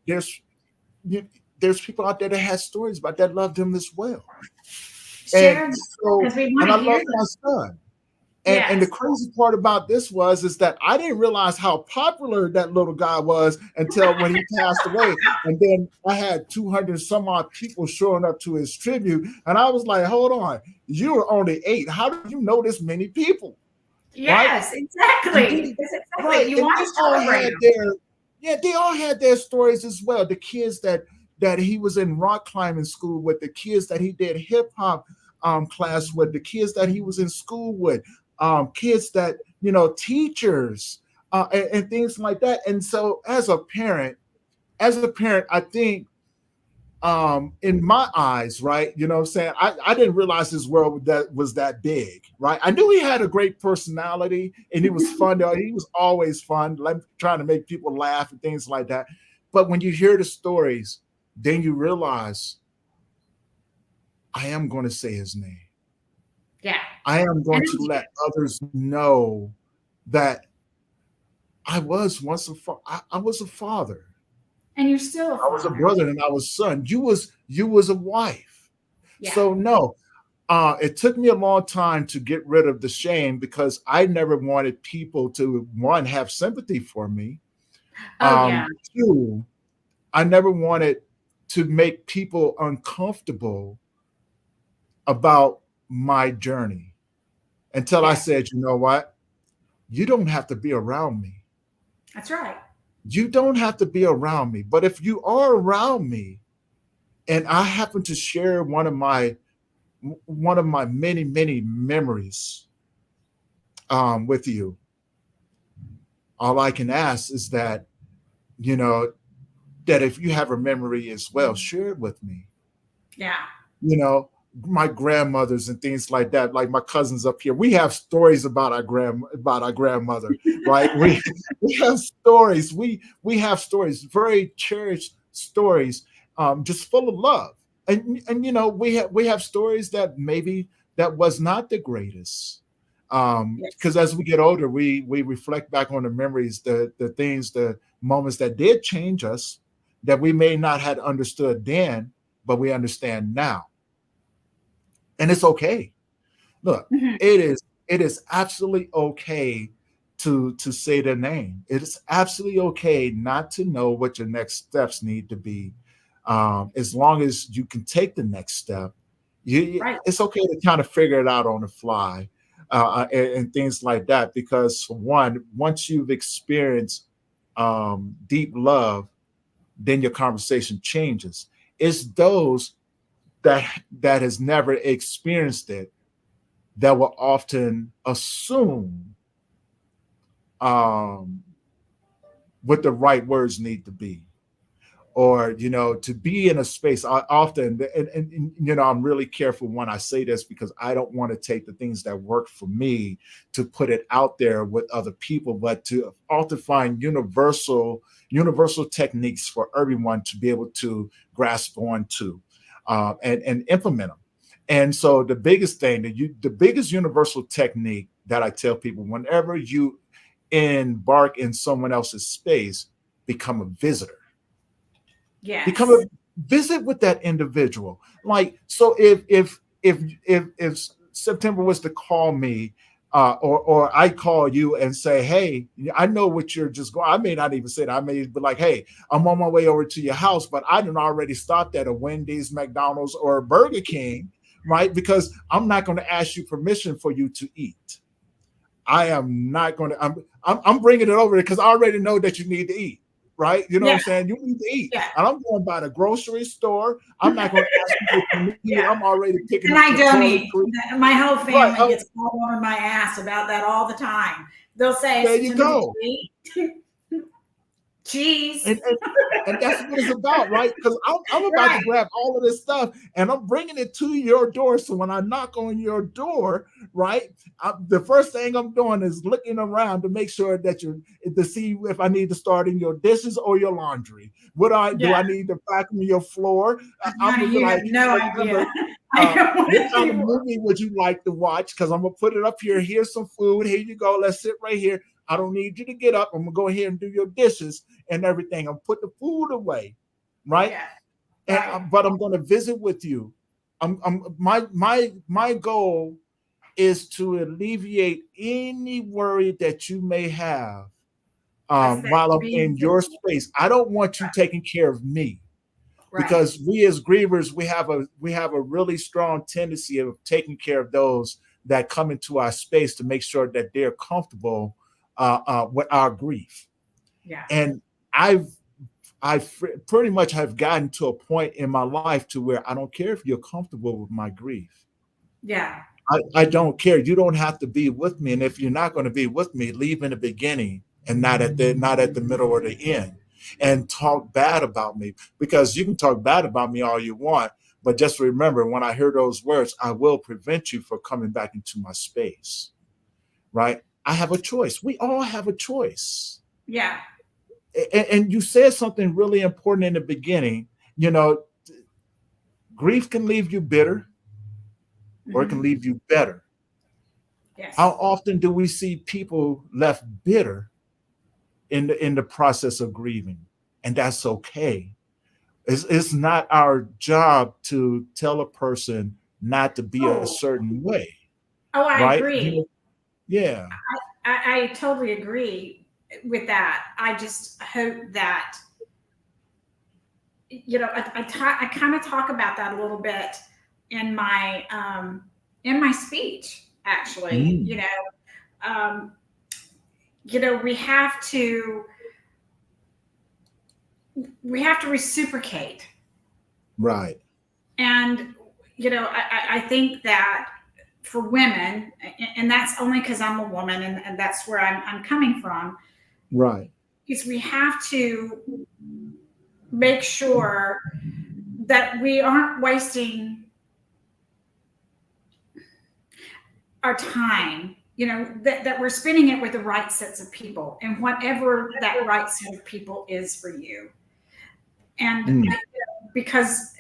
you- there's people out there that has stories about that loved him as well. And Share so, because we want and to I hear love them. my son. And the Yes, crazy part about this was is that I didn't realize how popular that little guy was until when he passed away. And then I had 200 some odd people showing up to his tribute. And I was like, hold on, you were only 8. How do you know this many people? Right? yes, And exactly. they, That's exactly. right. You And want they to all celebrate had them. their, yeah, they all had their stories as well. The kids that he was in rock climbing school with, the kids that he did hip hop class with, the kids that he was in school with, kids that, teachers, and things like that. And so as a parent, I think, in my eyes, right, what I'm saying, I didn't realize his world that was that big, right? I knew he had a great personality and he was fun. He was always fun, like trying to make people laugh and things like that. But when you hear the stories, then you realize, I am going to say his name. Yeah, I am and going to that's let good. others know that I was once I was a father. And you're still a I was a father. brother and I was son. You was a wife. Yeah. So no, it took me a long time to get rid of the shame, because I never wanted people to, one, have sympathy for me. Oh yeah. Two, I never wanted to make people uncomfortable about my journey, until I Yes, said, you know what? You don't have to be around me. that's right. You don't have to be around me, but if you are around me and I happen to share one of my many memories with you, all I can ask is that, you know, that if you have a memory as well, share it with me. Yeah. You know, my grandmothers and things like that, like my cousins up here, we have stories about our grandmother, right? We have stories. We have stories, very cherished stories, just full of love. And we have stories that maybe that was not the greatest. Yes. Because as we get older, we reflect back on the memories, the things, the moments that did change us, that we may not have understood then, but we understand now. And it's okay. Look, Mhm. it is absolutely okay to say the name. It is absolutely okay not to know what your next steps need to be. As long as you can take the next step, Right. it's okay to kind of figure it out on the fly, and things like that. Because for one, once you've experienced deep love, then your conversation changes. It's those that has never experienced it that will often assume um, what the right words need to be, or to be in a space. I often, and I'm really careful when I say this, because I don't want to take the things that work for me to put it out there with other people, but to often find universal techniques for everyone to be able to grasp onto, and implement them. And so the biggest universal technique that I tell people, whenever you embark in someone else's space, become a visitor. Become a Yes. Visit with that individual. Like, so if September was to call me, or I call you and say, hey, I know what you're just going. I may not even say that. I may be like, hey, I'm on my way over to your house, but I didn't already stopped at a Wendy's, McDonald's, or a Burger King, right? Because I'm not going to ask you permission for you to eat. I am not going to. I'm bringing it over there because I already know that you need to eat, right? You know what Yeah. I'm saying? You need to eat, Yeah. and I'm going by the grocery store. I'm not going to ask you what you need. Yeah. I'm already picking And up I the don't eat. toiletry. My whole Right? family gets all over my ass about that all the time. They'll say, There you September, did go. you eat? Cheese. And that's what it's about, right? Because I'm about to Right. grab all of this stuff and I'm bringing it to your door. So when I knock on your door, right, the first thing I'm doing is looking around to make sure that to see if I need to start in your dishes or your laundry. What I do, Yeah. I need to vacuum your floor. I'm Honey, gonna be you have like, no remember, idea. I don't want what to kind of do. movie would you like to watch? Because I'm gonna put it up here. Here's some food. Here you go. Let's sit right here. I don't need you to get up. I'm gonna go ahead and do your dishes and everything. I'm put the food away, right? Yeah. And Right. but I'm gonna visit with you. My goal is to alleviate any worry that you may have, That's that while I'm being in your visible. space. I don't want you taking care of me, Right. because we as grievers, we have a really strong tendency of taking care of those that come into our space to make sure that they're comfortable with our grief. Yeah. And I've pretty much have gotten to a point in my life to where I don't care if you're comfortable with my grief. Yeah. I don't care. You don't have to be with me. And if you're not going to be with me, leave in the beginning and not at the middle or the end. And talk bad about me, because you can talk bad about me all you want, but just remember, when I hear those words, I will prevent you from coming back into my space. Right? I have a choice. We all have a choice. Yeah. And you said something really important in the beginning. You know, grief can leave you bitter or it can Hmm. leave you better. How Yes. often do we see people left bitter in the process of grieving? And that's okay. It's not our job to tell a person not to be a Oh, certain way, oh, I right? agree. Yeah. I totally agree with that. I just hope that, I kind of talk about that a little bit in my speech, actually. Mm. We have to we have to reciprocate. Right. And, I think that for women, and that's only because I'm a woman, and that's where I'm coming from, Right. is we have to make sure that we aren't wasting our time, that we're spending it with the right sets of people and whatever that right set of people is for you. And Mm. because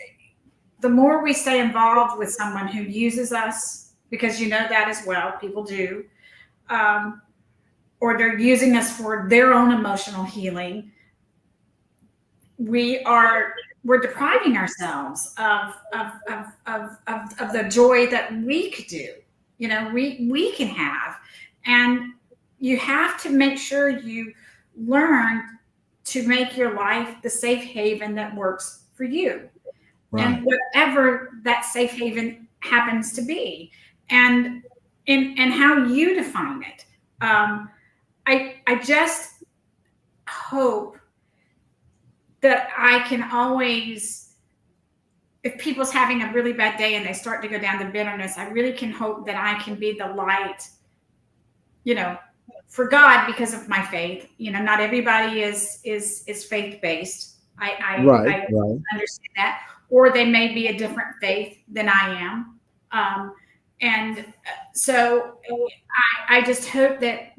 the more we stay involved with someone who uses us, because that as well, people do, um, or they're using us for their own emotional healing, we're depriving ourselves of the joy that we could do, we can have. And you have to make sure you learn to make your life the safe haven that works for you, and Right. whatever that safe haven happens to be, and how you define it. I just hope that I can always, if people's having a really bad day and they start to go down to bitterness, I really can hope that I can be the light, you know, for God, because of my faith. Not everybody is faith based. Right. I Right. understand that, or they may be a different faith than I am, and so I just hope that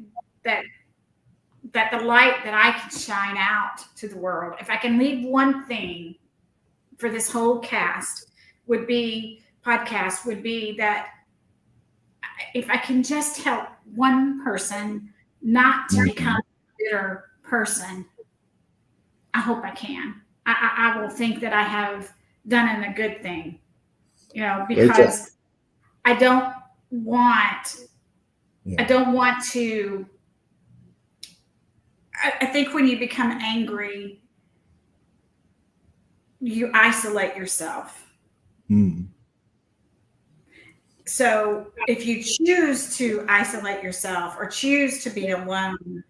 that the light that I can shine out to the world, if I can leave one thing for this whole podcast, would be that if I can just help one person not to become Mhm. a bitter person, I hope I can. I will think that I have done a good thing, Exactly. because I don't want, I Yeah. don't want to. I think when you become angry, you isolate yourself. Mm. So if you choose to isolate yourself or choose to be alone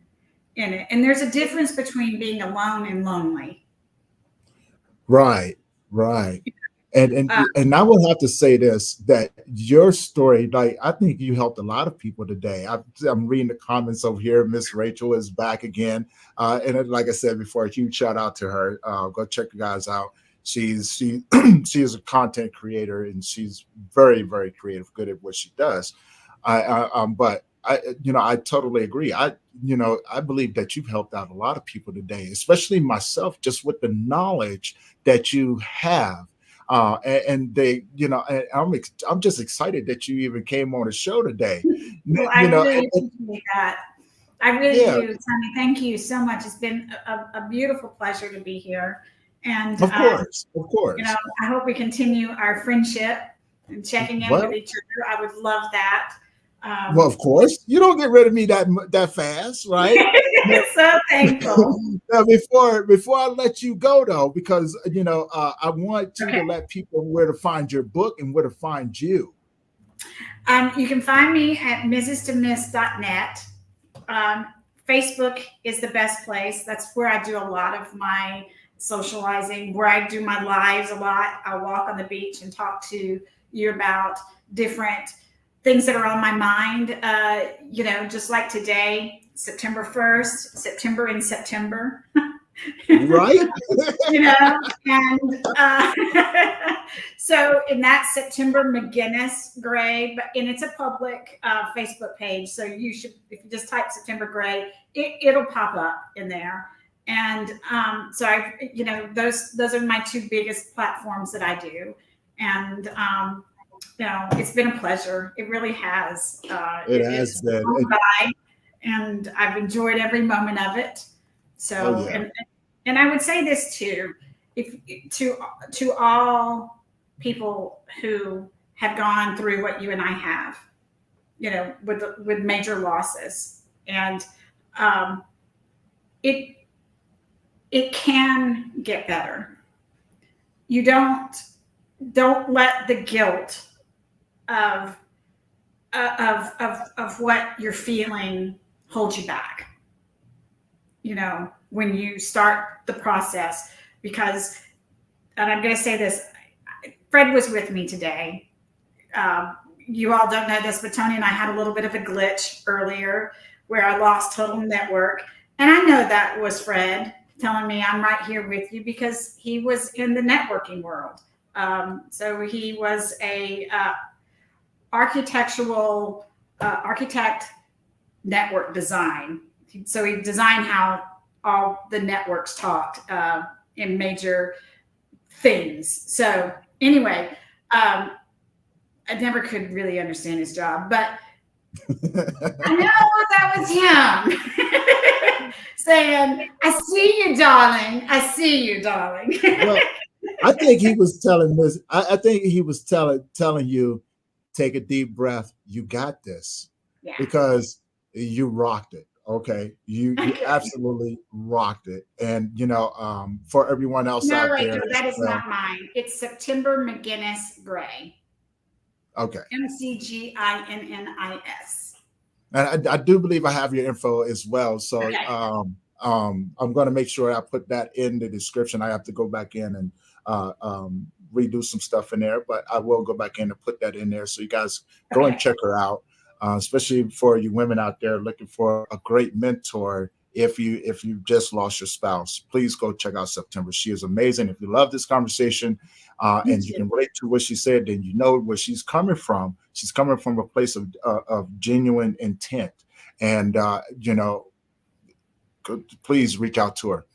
in it, and there's a difference between being alone and lonely. Right. Right. And and Uh, and I would have to say this, that your story, like, I think you helped a lot of people today. I'm reading the comments over here. Miss Rachel is back again, like I said before, a huge shout out to her. Go check you guys out. She she is a content creator, and she's very, very creative, good at what she does. But I totally agree. I believe that you've helped out a lot of people today, especially myself, just with the knowledge that you have. And they, I'm just excited that you even came on the show today. well, You I know, really appreciate that. I really yeah, do, Tommy. Thank you so much. It's been a beautiful pleasure to be here. And, of course, of course. I hope we continue our friendship and checking in with Well, each other. I would love that. well, Um, of course, you don't get rid of me that fast, right? Now, so thankful. now, before I let you go though, because I want you Okay. to let people where to find your book and where to find you. You can find me at mrs2miss.net. Um, Facebook is the best place. That's where I do a lot of my socializing, where I do my lives a lot. I walk on the beach and talk to you about different things that are on my mind. Just like today, September 1st, September in September. Right? And so in that September McGinnis Gray, and it's a public Facebook page, so you should, if you just type September Gray, it'll pop up in there. And so those are my two biggest platforms that I do. And it's been a pleasure. It really has. It has It's been. gone by, and I've enjoyed every moment of it. Oh So, yeah. and I would say this too, if to all people who have gone through what you and I have, with major losses, and um, it it can get better. You don't let the guilt of of what you're feeling hold you back. when you start the process. Because, and I'm going to say this, Fred was with me today. You all don't know this, but Tony and I had a little bit of a glitch earlier where I lost total network. And I know that was Fred telling me I'm right here with you because he was in the networking world. So he was a architect, network design. So he designed how all the networks talked in major things. So anyway, I never could really understand his job, but I know that was him saying, "I see you, darling. I see you, darling." Well, I think he was telling this. I think he was telling you, take a deep breath. You got this, Yeah. because you rocked it. Okay, you absolutely rocked it. And for everyone else No, out wait, there no, as that is well. not mine. It's September McGinnis Gray. Okay, McGinnis. and I do believe I have your info as well. So Okay. I'm going to make sure I put that in the description. I have to go back in and redo some stuff in there, but I will go back in and put that in there so you guys go and Okay. check her out. Especially for you women out there looking for a great mentor. If you just lost your spouse, please go check out September. She is amazing. If you love this conversation Me and you too. can relate to what she said, then you know where she's coming from. She's coming from a place of genuine intent, and please reach out to her.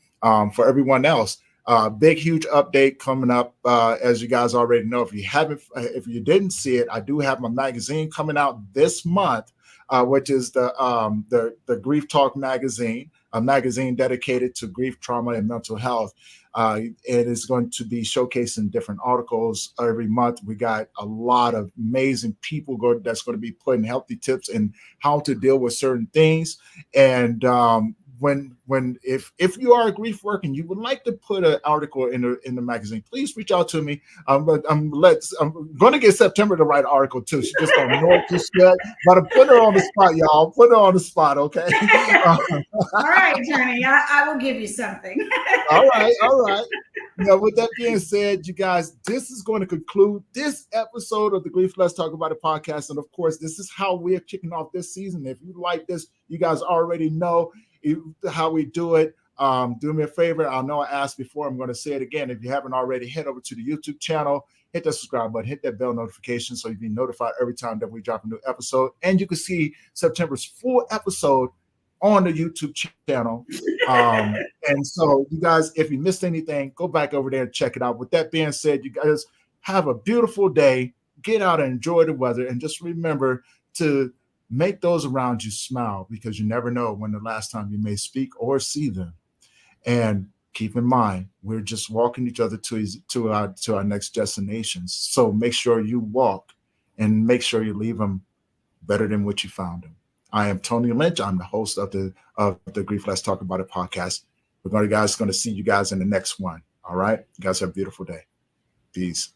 For everyone else, big huge update coming up. As you guys already know, if you didn't see it, I do have my magazine coming out this month, which is the Grief Talk magazine, a magazine dedicated to grief, trauma, and mental health. It is going to be showcasing different articles every month. We got a lot of amazing people that's going to be putting healthy tips in how to deal with certain things. And if you are a grief worker and you would like to put an article in the magazine, please reach out to me. I'm going to get September to write an article too. She just don't know it just yet, but I'm putting her on the spot, y'all. Put her on the spot, okay? All right, Johnny, I will give you something. All right. Now, with that being said, you guys, this is going to conclude this episode of the Grief Let's Talk About It podcast. And of course, this is how we're kicking off this season. If you like this, you guys already know how we do it. Do me a favor. I know I asked before. I'm going to say it again. If you haven't already, head over to the YouTube channel, hit that subscribe button, hit that bell notification so you'll be notified every time that we drop a new episode. And you can see September's full episode on the YouTube channel. And so you guys, if you missed anything, go back over there and check it out. With that being said, you guys have a beautiful day. Get out and enjoy the weather. And just remember to make those around you smile, because you never know when the last time you may speak or see them. And keep in mind, we're just walking each other to our next destinations. So make sure you walk and make sure you leave them better than what you found them. I am Tony Lynch. I'm the host of the Grief Let's Talk About It podcast. We're going to see you guys in the next one. All right. You guys have a beautiful day. Peace.